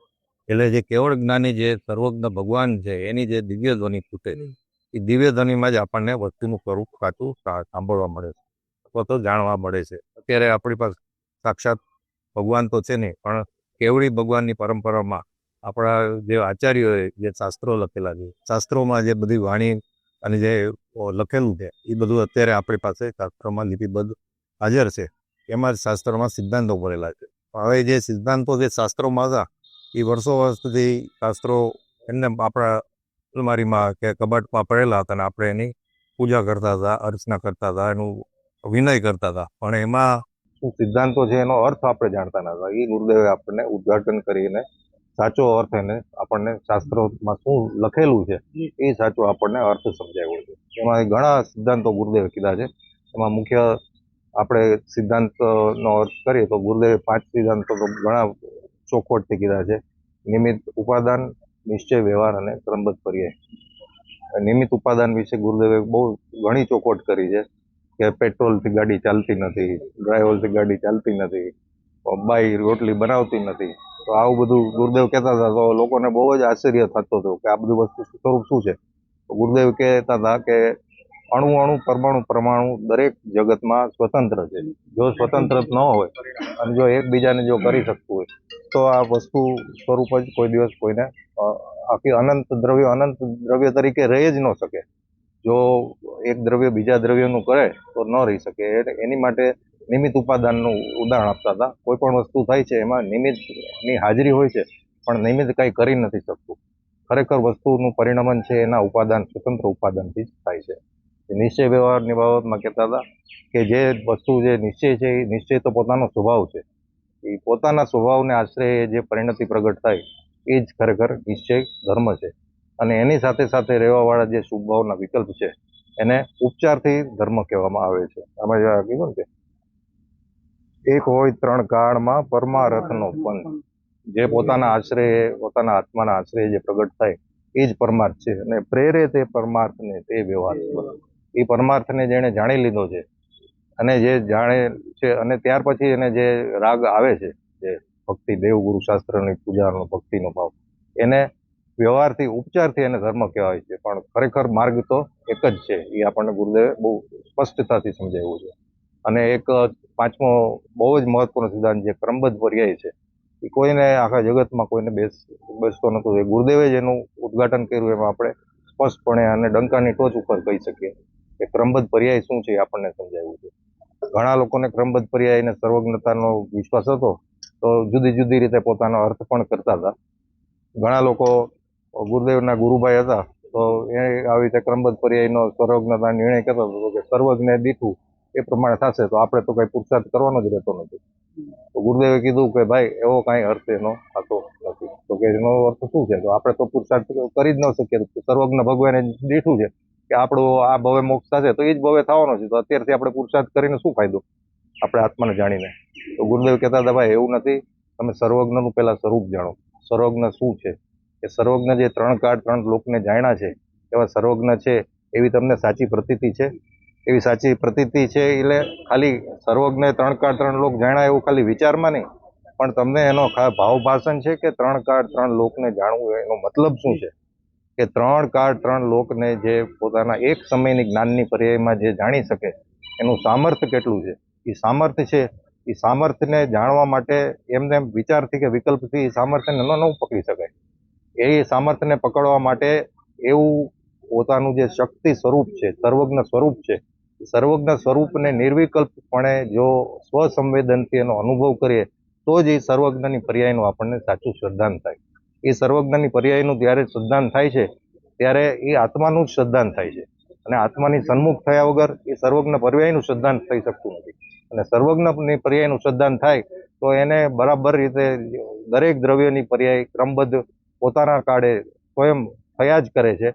એટલે જે કેવળ જ્ઞાની જે સર્વજ્ઞ ભગવાન છે, એની જે દિવ્ય ધ્વનિ ફૂટે, એ દિવ્ય ધ્વનિમાં જ આપણને વસ્તુનું સ્વરૂપ સાચું સાંભળવા મળે છે, અથવા તો જાણવા મળે છે. અત્યારે આપણી પાસે સાક્ષાત ભગવાન તો છે નહીં, પણ કેવળી ભગવાનની પરંપરામાં આપણા જે આચાર્યોએ જે શાસ્ત્રો લખેલા છે, શાસ્ત્રોમાં જે બધી વાણી અને જે લખેલું છે, એ બધું અત્યારે આપણી પાસે શાસ્ત્રોમાં લિપિબદ્ધ હાજર છે. એમાં જ શાસ્ત્રોમાં સિદ્ધાંતો ભરેલા છે. હવે જે સિદ્ધાંતો જે શાસ્ત્રોમાં હતા, એ વર્ષો સુધી શાસ્ત્રો એમને આપણા અલમારીમાં કે કબાટમાં પડેલા હતા, અને આપણે એની પૂજા કરતા હતા, અર્ચના કરતા હતા, એનું વિનય કરતા હતા. પણ એમાં શું સિદ્ધાંતો છે એનો અર્થ આપણે જાણતા ન હતા. એ ગુરુદેવે આપણને ઉદ્ઘાટન કરીને સાચો અર્થ એને આપણને શાસ્ત્રોમાં શું લખેલું છે એ સાચો આપણને અર્થ સમજાવ્યો છે. એમાં ઘણા સિદ્ધાંતો ગુરુદેવે કીધા છે. એમાં મુખ્ય આપણે સિદ્ધાંતનો અર્થ કરીએ તો ગુરુદેવે 5 સિદ્ધાંતો તો ઘણા ચોખવટથી કીધા છે. નિમિત્ત ઉપાદાન, નિશ્ચય વ્યવહાર અને ક્રમબદ્ધ પર્યાય. નિમિત્ત ઉપાદાન વિશે ગુરુદેવે બહુ ઘણી ચોખવટ કરી છે કે પેટ્રોલથી ગાડી ચાલતી નથી, ડ્રાઈવરથી ગાડી ચાલતી નથી, બાઈ રોટલી બનાવતી નથી. તો આવું બધું ગુરુદેવ કહેતા હતા. તો લોકોને બહુ જ આશ્ચર્ય થતો હતો કે આ બધું વસ્તુ સ્વરૂપ શું છે. તો ગુરુદેવ કહેતા હતા કે અણુ અણુ, પરમાણુ પરમાણુ દરેક જગતમાં સ્વતંત્ર છે. જો સ્વતંત્ર ન હોય અને જો એકબીજાને જો કરી શકતું હોય તો આ વસ્તુ સ્વરૂપ જ કોઈ દિવસ કોઈને આખી અનંત દ્રવ્ય તરીકે રહી જ ન શકે. જો એક દ્રવ્ય બીજા દ્રવ્યનું કરે તો ન રહી શકે. એની માટે નિમિત્ત ઉપાદાનનું ઉદાહરણ આપતા હતા. કોઈ પણ વસ્તુ થાય છે એમાં નિમિત્તની હાજરી હોય છે, પણ નિમિત્ત કાંઈ કરી નથી શકતું. ખરેખર વસ્તુનું પરિણમન છે એના ઉપાદાન, સ્વતંત્ર ઉપાદાનથી જ થાય છે. નિશ્ચય વ્યવહારની બાબતમાં કહેતા હતા કે જે વસ્તુ જે નિશ્ચય છે, એ નિશ્ચય તો પોતાનો સ્વભાવ છે. એ પોતાના સ્વભાવને આશ્રય જે પરિણતિ પ્રગટ થાય એ જ ખરેખર નિશ્ચય ધર્મ છે. અને એની સાથે સાથે રહેવાવાળા જે શુભ ભાવના વિકલ્પ છે એને ઉપચારથી ધર્મ કહેવામાં આવે છે. આમાં જે કીધું ને કે એક હોય 3 કાળમાં પરમારથનો પંથ. જે પોતાના આશ્રય, પોતાના આત્માના આશ્રય જે પ્રગટ થાય એ જ પરમાર્થ છે. અને પ્રેરે તે પરમાર્થને તે વ્યવહાર. એ પરમાર્થને જેણે જાણી લીધો છે અને જે જાણે છે, અને ત્યાર પછી એને જે રાગ આવે છે, જે ભક્તિ, દેવગુરુ શાસ્ત્રની પૂજાનો ભક્તિનો ભાવ, એને વ્યવહારથી ઉપચારથી એને ધર્મ કહેવાય છે, પણ ખરેખર માર્ગ તો એક જ છે. એ આપણને ગુરુદેવે બહુ સ્પષ્ટતાથી સમજાવ્યું છે. અને એક પાંચમો બહુ જ મહત્વનો સિદ્ધાંત જે ક્રમબદ્ધ પર્યાય છે, એ કોઈને આખા જગતમાં કોઈને બેસતો નહોતો. એ ગુરુદેવે જ એનું ઉદ્ઘાટન કર્યું. એમાં આપણે સ્પષ્ટપણે અને ડંકાની ટોચ ઉપર કહી શકીએ કે ક્રમબદ્ધ પર્યાય શું છે એ આપણને સમજાવ્યું છે. ઘણા લોકોને ક્રમબદ્ધ પર્યાય અને સર્વજ્ઞતાનો વિશ્વાસ હતો, તો જુદી જુદી રીતે પોતાનો અર્થ પણ કરતા હતા. ઘણા લોકો ગુરુદેવના ગુરુભાઈ હતા, તો એ આવી રીતે ક્રમબદ્ધ પર્યાયનો સર્વજ્ઞતા નિર્ણય કરતા હતો કે સર્વજ્ઞ દીઠું એ પ્રમાણે થશે, તો આપણે તો કઈ પુરુષાર્થ કરવાનો જ રહેતો નથી. તો ગુરુદેવે કીધું કે ભાઈ એવો કાંઈ અર્થ એનો થતો નથી. તો કે એનો અર્થ શું છે? તો આપણે તો પુરુષાર્થ કરી જ ન શકીએ. સર્વજ્ઞ ભગવાને દીઠું છે કે આપણું આ ભવે મોક્ષ થશે, તો એ જ ભવે થવાનો છે. તો અત્યારથી આપણે પુરુષાર્થ કરીને શું ફાયદો, આપણે આત્માને જાણીને? તો ગુરુદેવ કહેતા હતા ભાઈ એવું નથી, તમે સર્વજ્ઞનું પહેલા સ્વરૂપ જાણો. સર્વજ્ઞ શું છે? કે સર્વજ્ઞ જે 3 કાળ 3 લોકને જાણ્યા છે એવા સર્વજ્ઞ છે, એવી તમને સાચી પ્રતીતિ છે? એવી સાચી પ્રતીતિ છે એટલે ખાલી સર્વજ્ઞ 3 કાળ 3 લોક જાણ્યા એવું ખાલી વિચારમાં નહીં, પણ તમને એનો ભાવ ભાષણ છે કે 3 કાળ 3 લોકને જાણવું, એનો મતલબ શું છે? કે 3 કાળ 3 લોકને જે પોતાના એક સમયની જ્ઞાનની પર્યાયમાં જે જાણી શકે, એનું સામર્થ્ય કેટલું છે? એ સામર્થ્ય છે, એ સામર્થ્યને જાણવા માટે એમને વિચારથી કે વિકલ્પથી એ સામર્થ્યને ન પકડી શકાય. એ સામર્થ્યને પકડવા માટે એવું પોતાનું જે શક્તિ સ્વરૂપ છે, સર્વજ્ઞ સ્વરૂપ છે, સર્વજ્ઞ સ્વરૂપને નિર્વિકલ્પપણે જો સ્વસંવેદનથી એનો અનુભવ કરીએ, તો જ એ સર્વજ્ઞની પર્યાયનું આપણને સાચું શ્રદ્ધાંત થાય. એ સર્વજ્ઞની પર્યાયનું જ્યારે શ્રદ્ધાંત થાય છે, ત્યારે એ આત્માનું જ શ્રદ્ધાંત થાય છે. અને આત્માની સન્મુખ થયા વગર એ સર્વજ્ઞ પર્યાયનું શ્રદ્ધાંત થઈ શકતું નથી. અને સર્વજ્ઞની પર્યાયનું શ્રદ્ધાંત થાય તો એને બરાબર રીતે દરેક દ્રવ્યની પર્યાય ક્રમબદ્ધ પોતાના કાળે સ્વયં થયા જ કરે છે.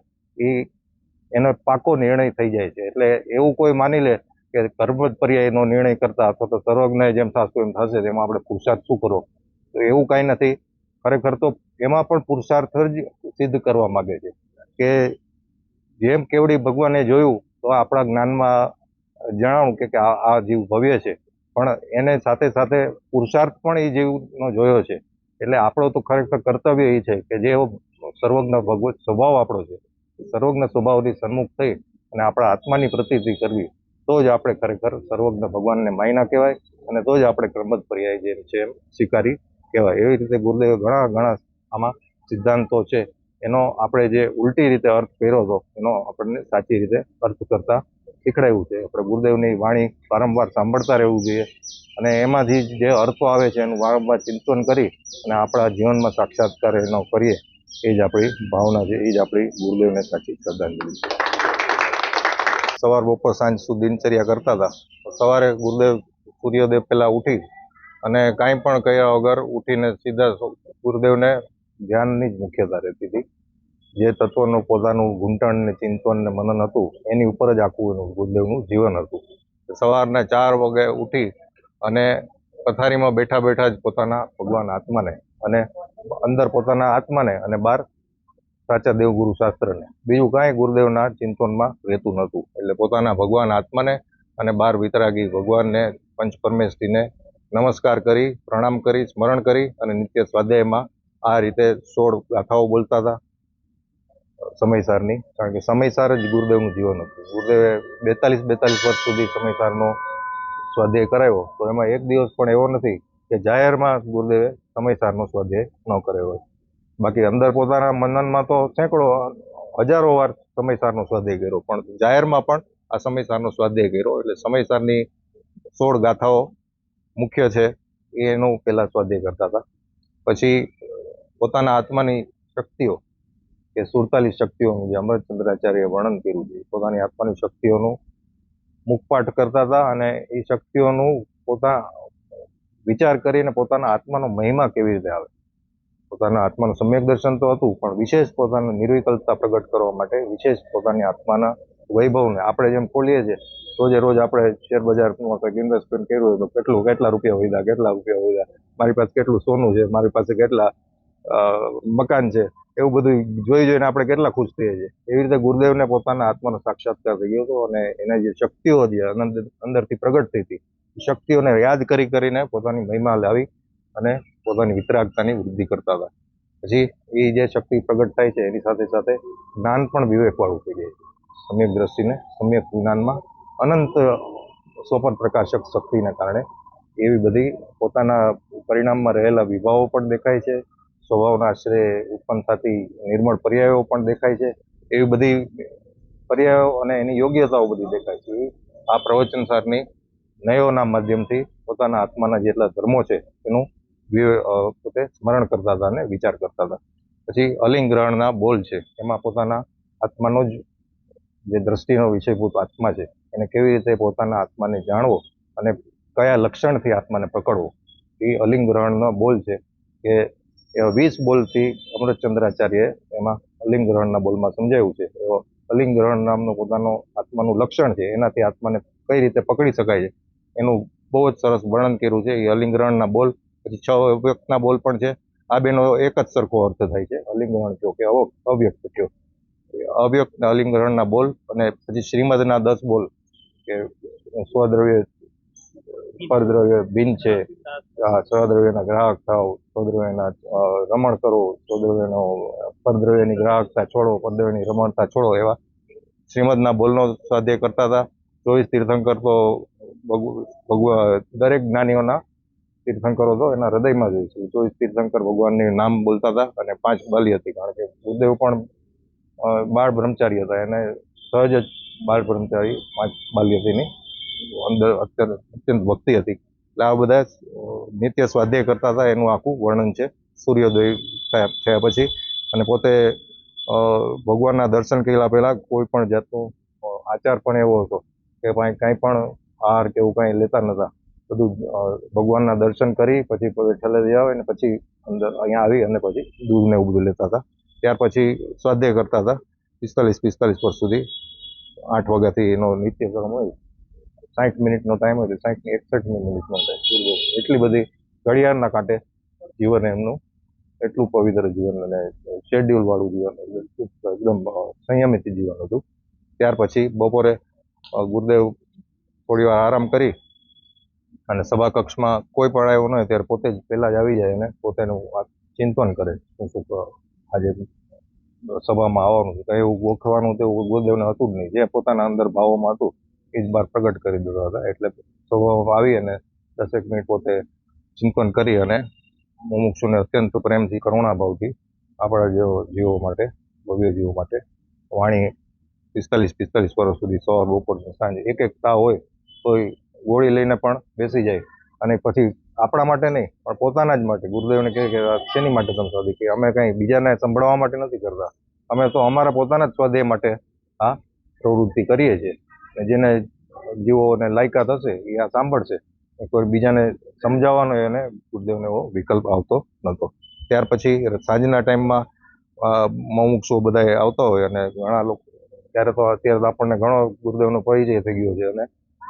એનો પાકો નિર્ણય થઈ જાય છે. એટલે એવું કોઈ માની લે કે ક્રમબદ્ધ પર્યાયનો નિર્ણય કરતા અથવા તો સર્વજ્ઞ જેમ થશે એમ થશે, તેમાં આપણે પુરુષાર્થ શું કરવો? તો એવું કાંઈ નથી. ખરેખર તો એમાં પણ પુરુષાર્થ જ સિદ્ધ કરવા માંગે છે કે જેમ કેવડી ભગવાને જોયું, તો આપણા જ્ઞાનમાં જણાવું કે આ જીવ ભવ્ય છે, પણ એને સાથે સાથે પુરુષાર્થ પણ એ જીવનો જોયો છે. એટલે આપણો તો ખરેખર કર્તવ્ય એ છે કે જે સર્વજ્ઞ ભગવત સ્વભાવ આપણો છે, સર્વજ્ઞ સ્વભાવથી સન્મુખ થઈ અને આપણા આત્માની પ્રતીતિ કરવી, તો જ આપણે ખરેખર સર્વજ્ઞ ભગવાનને માયના કહેવાય, અને તો જ આપણે ક્રમબદ્ધ પર્યાય જેમ છે એમ સ્વીકારી કહેવાય. એવી રીતે ગુરુદેવે ઘણા આમાં સિદ્ધાંતો છે, એનો આપણે જે ઉલટી રીતે અર્થ કર્યો હતો, એનો આપણને સાચી રીતે અર્થ કરતા શીખડાયું છે. આપણે ગુરુદેવની વાણી વારંવાર સાંભળતા રહેવું જોઈએ, અને એમાંથી જે અર્થો આવે છે એનું વારંવાર ચિંતન કરી અને આપણા જીવનમાં સાક્ષાત્કાર એનો કરીએ, એ જ આપણી ભાવના છે, એ જ આપણી ગુરુદેવને સાચી શ્રદ્ધાંજલિ છે. સવાર બપોર સાંજ સુધી દિનચર્યા કરતા હતા. સવારે ગુરુદેવ સૂર્યોદય પહેલા ઉઠી અને કાંઈ પણ કર્યા વગર ઉઠીને સીધા ગુરુદેવને ધ્યાનની જ મુખ્યતા રહેતી હતી. જે તત્વનું પોતાનું ઘૂંટણ ને ચિંતન ને મનન હતું, એની ઉપર જ આખું એનું ગુરુદેવનું જીવન હતું. સવારના 4 વાગે ઉઠી અને પથારીમાં બેઠા બેઠા જ પોતાના ભગવાન આત્માને, અને અંદર પોતાના આત્માને અને બહાર સાચા દેવગુરુ શાસ્ત્રને, બીજું કાંઈ ગુરુદેવના ચિંતનમાં રહેતું નહોતું. એટલે પોતાના ભગવાન આત્માને અને બહાર વિતરાગી ભગવાનને, પંચ પરમેશ્વરીને નમસ્કાર કરી, પ્રણામ કરી, સ્મરણ કરી અને નિત્ય સ્વાધ્યાયમાં આ રીતે 16 ગાથાઓ બોલતા હતા સમયસારની. કારણ કે સમયસાર જ ગુરુદેવનું જીવન હતું. ગુરુદેવે 42 વર્ષ સુધી સમયસારનો સ્વાધ્યાય કરાવ્યો, તો એમાં એક દિવસ પણ એવો નથી કે જાહેરમાં ગુરુદેવે સમયસારનો સ્વાધ્યાય ન કરાવ્યો હોય. બાકી અંદર પોતાના મનનમાં તો સેંકડો હજારો વાર સમયસારનો સ્વાધ્યાય કર્યો, પણ જાહેરમાં પણ આ સમયસારનો સ્વાધ્યાય કર્યો. એટલે સમયસારની 16 ગાથાઓ મુખ્ય છે, એનું પહેલા સ્વાધ્યાય કરતા હતા. પછી પોતાના આત્માની શક્તિઓ કે 47 શક્તિઓનું જે અમૃતચંદ્રાચાર્ય વર્ણન કર્યું છે, પોતાની આત્માની શક્તિઓનું મુખપાઠ કરતા હતા. અને એ શક્તિઓનું વિચાર કરીને પોતાના આત્માનો મહિમા કેવી રીતે આવે, પોતાના આત્માનું સમ્યક દર્શન તો હતું, પણ વિશેષ પોતાનું નિર્વિકલ્પતા પ્રગટ કરવા માટે વિશેષ પોતાની આત્માના વૈભવને આપણે જેમ ખોલીએ છીએ, રોજે રોજ આપણે શેર બજારમાં કંઈક ઇન્વેસ્ટમેન્ટ કર્યું હોય તો કેટલા રૂપિયા વધ્યા, મારી પાસે કેટલું સોનું છે, મારી પાસે કેટલા મકાન છે, એવું બધું જોઈને આપણે કેટલા ખુશ થઈએ છીએ. એવી રીતે ગુરુદેવને પોતાના આત્માનો સાક્ષાત્કાર થઈ ગયો હતો, અને એના જે શક્તિઓ જે અંદરથી પ્રગટ થઈ હતી, શક્તિઓને યાદ કરીને પોતાની મહિમા લાવી અને પોતાની વિતરાગતાની વૃદ્ધિ કરતા હતા. પછી એ જે શક્તિ પ્રગટ થાય છે એની સાથે સાથે જ્ઞાન પણ વિવેકવાળું થઈ જાય છે. સમ્યક દ્રષ્ટિને સમ્યક જ્ઞાનમાં અનંત સોપર પ્રકાશક શક્તિને કારણે એવી બધી પોતાના પરિણામમાં રહેલા વિભાવો પણ દેખાય છે, સ્વભાવના આશરે ઉત્પન્ન થતી નિર્મળ પર્યાયો પણ દેખાય છે. એવી બધી પર્યાયો અને એની યોગ્યતાઓ બધી દેખાય છે. આ પ્રવચનસારની નયોના માધ્યમથી પોતાના આત્માના જેટલા ધર્મો છે એનું પોતે સ્મરણ કરતા હતા અને વિચાર કરતા હતા. પછી અલિંગ ગ્રહણના બોલ છે, એમાં પોતાના આત્માનો જ જે દ્રષ્ટિનો વિષયભૂત આત્મા છે એને કેવી રીતે પોતાના આત્માને જાણવો અને કયા લક્ષણથી આત્માને પકડવો, એ અલિંગ ગ્રહણનો બોલ છે. કે 20 બોલથી અમૃતચંદ્રાચાર્યએ એમાં અલિંગ ગ્રહણના બોલમાં સમજાવ્યું છે. એવો અલિંગ ગ્રહણ નામનું પોતાનું આત્માનું લક્ષણ છે, એનાથી આત્માને કઈ રીતે પકડી શકાય છે એનું બહુ જ સરસ વર્ણન કર્યું છે. એ અલિંગ ગ્રહણના બોલ. પછી 6 અવ્યક્તના બોલ પણ છે. આ બેનો એક જ સરખો અર્થ થાય છે, અલિંગ ગ્રહણ કયો કે અવ્યક્ત કયો. અવ્યક્ત અલિંગ ગ્રહણના બોલ અને પછી શ્રીમદના 10 બોલ કે સ્વદ્રવ્ય પરદ્રવ્ય ભિન્ન છે, સ્વદ્રવ્યના ગ્રાહક થાવ, સ્વદ્રવ્યના રમણ કરો, સ્વદ્રવ્યનો પરદ્રવ્યની ગ્રાહકતા છોડો, પરદ્રવ્યની રમણતા છોડો, એવા શ્રીમદના બોલનો સ્વાધ્યાય કરતા હતા. 24 તીર્થંકર તો દરેક જ્ઞાનીઓના તીર્થંકરો તો એના હૃદયમાં જ હોય છે. 24 તીર્થંકર ભગવાનનું નામ બોલતા હતા અને 5 બાલી હતી, કારણ કે ગુરુદેવ પણ બાળ બ્રહ્મચારી હતા. એને સહજ જ બાળ બ્રહ્મચારી 5 બાલી હતીની અંદર અત્યંત ભક્તિ હતી. એટલે આ બધા નિત્ય સ્વાધ્યાય કરતા હતા, એનું આખું વર્ણન છે સૂર્યોદય થયા પછી. અને પોતે ભગવાનના દર્શન કર્યા પહેલા કોઈ પણ જાતનો આચાર પણ એવો હતો કે કાંઈ પણ આહાર કે એવું કાંઈ લેતા નહોતા. બધું ભગવાનના દર્શન કરી પછી પોતે ઠલે જઈ આવે ને પછી અંદર અહીંયા આવી અને પછી દૂધ ને એવું બધું લેતા હતા. ત્યાર પછી સ્વાધ્યાય કરતા હતા 45 વર્ષ સુધી. 8 વાગ્યાથી એનો નિત્યક્રમ હોય. 60 મિનિટનો ટાઈમ હોય, 61 મિનિટનો ટાઈમ. એટલી બધી ઘડિયાળના કાંટે જીવન એમનું, એટલું પવિત્ર જીવન અને શેડ્યુલ વાળું જીવન, એકદમ સંયમિત જીવન હતું. ત્યાર પછી બપોરે ગુરુદેવ થોડી વાર આરામ કરી અને સભા કક્ષમાં કોઈ પણ આવ્યો ન હોય ત્યારે પોતે જ પહેલા જ આવી જાય અને પોતાનું ચિંતન કરે. શું આજે સભામાં આવવાનું છે, કંઈ એવું ગોખવાનું તેવું ગુરુદેવને હતું જ નહીં. જે પોતાના અંદર ભાવોમાં હતું એ જ બહાર પ્રગટ કરી દેતા હતા. એટલે સભામાં આવી અને 10 મિનિટ પોતે ચિંતન કરી અને મુમુક્ષુને અત્યંત પ્રેમથી કરુણાભાવથી આપણા જીવો માટે, ભવ્ય જીવો માટે વાણી 45 વર્ષ સુધી સવાર બપોર સાંજે એક તાવ હોય તોય ગોળી લઈને પણ બેસી જાય. અને પછી આપણા માટે નહીં પણ પોતાના જ માટે ગુરુદેવને કહે કે શેની માટે તમે સ્વાધ્યાય, કે અમે કંઈ બીજાને સંભળાવવા માટે નથી કરતા, અમે તો અમારા પોતાના જ સ્વાધ્યાય માટે આ પ્રવૃત્તિ કરીએ છીએ. જેને જીવોને લાયકાત હશે એ આ સાંભળશે, કોઈ બીજાને સમજાવવાનો એને ગુરુદેવને એવો વિકલ્પ આવતો નહોતો. ત્યાર પછી સાંજના ટાઈમમાં મુમુક્ષુઓ બધા આવતા હોય અને ઘણા લોકો અત્યારે તો આપણને ઘણો ગુરુદેવનો પરિચય થઈ ગયો છે અને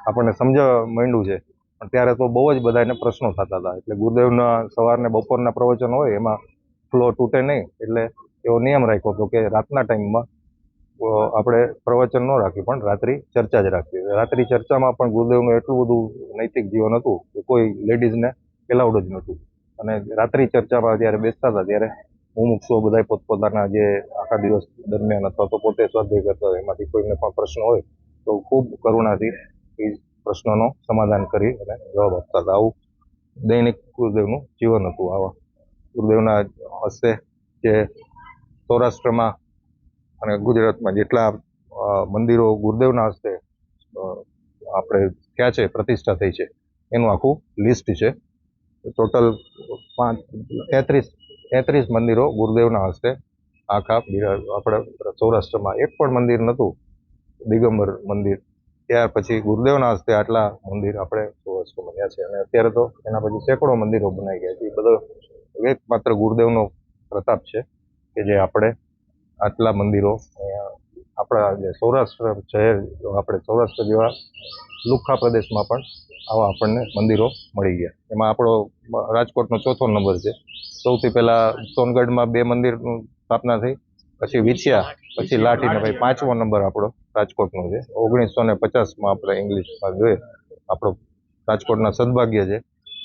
આપણને સમજવા માંડ્યું છે. પણ ત્યારે તો બહુ જ બધાને પ્રશ્નો થતા હતા. એટલે ગુરુદેવના સવારને બપોરના પ્રવચન હોય એમાં ફ્લો તૂટે નહીં, એટલે એવો નિયમ રાખ્યો હતો કે રાતના ટાઈમમાં આપણે પ્રવચન ન રાખીએ પણ રાત્રિ ચર્ચા જ રાખીએ. રાત્રિ ચર્ચામાં પણ ગુરુદેવનું એટલું બધું નૈતિક જીવન હતું કે કોઈ લેડીઝને એલાઉડ જ નહોતું. અને રાત્રિ ચર્ચામાં જ્યારે બેસતા હતા ત્યારે મુમુક્ષુઓ બધા પોતપોતાના જે આખા દિવસ દરમિયાન અથવા તો પોતે સ્વાધ્યાય કરતા હોય એમાંથી કોઈને પણ પ્રશ્ન હોય તો ખૂબ કરુણાથી એ પ્રશ્નોનો સમાધાન કરી અને જવાબ આપતા હતા. આવું દૈનિક ગુરુદેવનું જીવન હતું. આવા ગુરુદેવના હસ્તે જે સૌરાષ્ટ્રમાં અને ગુજરાતમાં જેટલા મંદિરો ગુરુદેવના હસ્તે આપણે થયા છે, પ્રતિષ્ઠા થઈ છે, એનું આખું લિસ્ટ છે. ટોટલ 33 મંદિરો ગુરુદેવના હસ્તે આખા આપણે સૌરાષ્ટ્રમાં એક પણ મંદિર નહોતું દિગંબર મંદિર. ત્યાર પછી ગુરુદેવના હસ્તે આટલા મંદિર આપણે સૌરાષ્ટ્રમાં થયા છે. અને અત્યારે તો એના પછી સેંકડો મંદિરો બનાવી ગયા છે. એ બધો એકમાત્ર ગુરુદેવનો પ્રતાપ છે કે જે આપણે આટલા મંદિરો આપણા જે સૌરાષ્ટ્ર શહેર, આપણે સૌરાષ્ટ્ર જેવા લુખ્ખા પ્રદેશમાં પણ આવા આપણને મંદિરો મળી ગયા. એમાં આપણો રાજકોટનો 4થો નંબર છે. સૌથી પહેલા સોનગઢમાં 2 મંદિરની સ્થાપના થઈ, પછી વિછિયા, પછી લાઠીને ભાઈ 5મો નંબર આપણો રાજકોટનો છે. 1950માં આપણે ઇંગ્લિશમાં જોઈએ. આપણો રાજકોટના સદભાગ્ય છે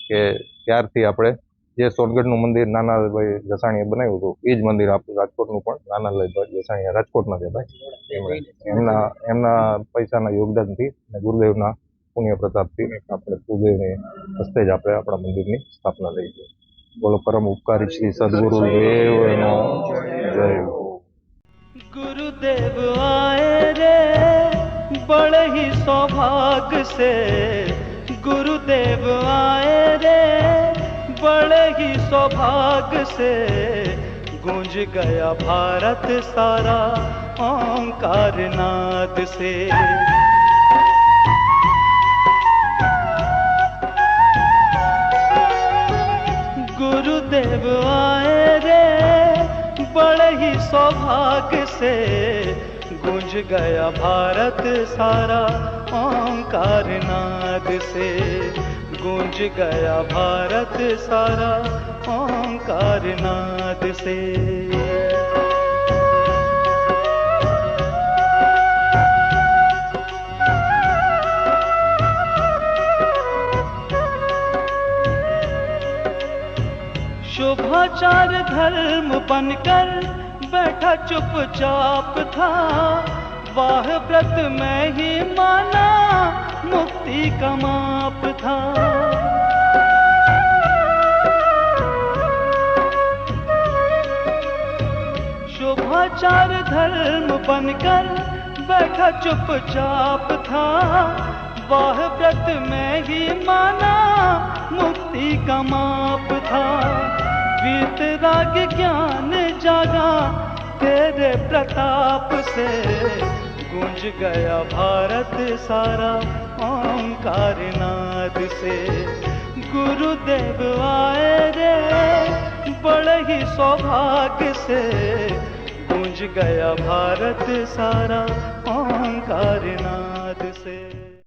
કે ત્યારથી આપણે જે સોનગઢનું મંદિર નાનાભાઈ જસાણીએ બનાવ્યું હતું એ જ મંદિર આપણું રાજકોટનું પણ નાનાભાઈ જસાણીએ રાજકોટમાં છે ભાઈ. એમણે એમના પૈસાના યોગદાનથી અને ગુરુદેવના પુણ્ય પ્રતાપથી આપણે ગુરુદેવને હસ્તે જ આપણે આપણા મંદિરની સ્થાપના થઈ છે. બોલો પરમ ઉપકારી શ્રી સદગુરુ દેવનો જય. गुरुदेव आए रे बड़े ही सौभाग्य से, गुरुदेव आए रे बड़े ही सौभाग्य से, गूंज गया भारत सारा ओंकार नाद से। गुरुदेव आए रे बड़े ही सौभाग्य से, गूंज गया भारत सारा ओंकार नाद से, गूंज गया भारत सारा ओंकार नाद से। शुभाचार धर्म बनकर बैठा चुपचाप था, वाह व्रत में ही माना मुक्ति का माप था। शुभाचार धर्म बनकर बैठा चुपचाप था, वाह व्रत में ही माना मुक्ति का माप था। वीतराग ज्ञान जागा तेरे प्रताप से, गूंज गया भारत सारा ओंकार नाद से। गुरुदेव आए रे बड़े ही सौभाग्य से, गूंज गया भारत सारा ओंकार नाद से।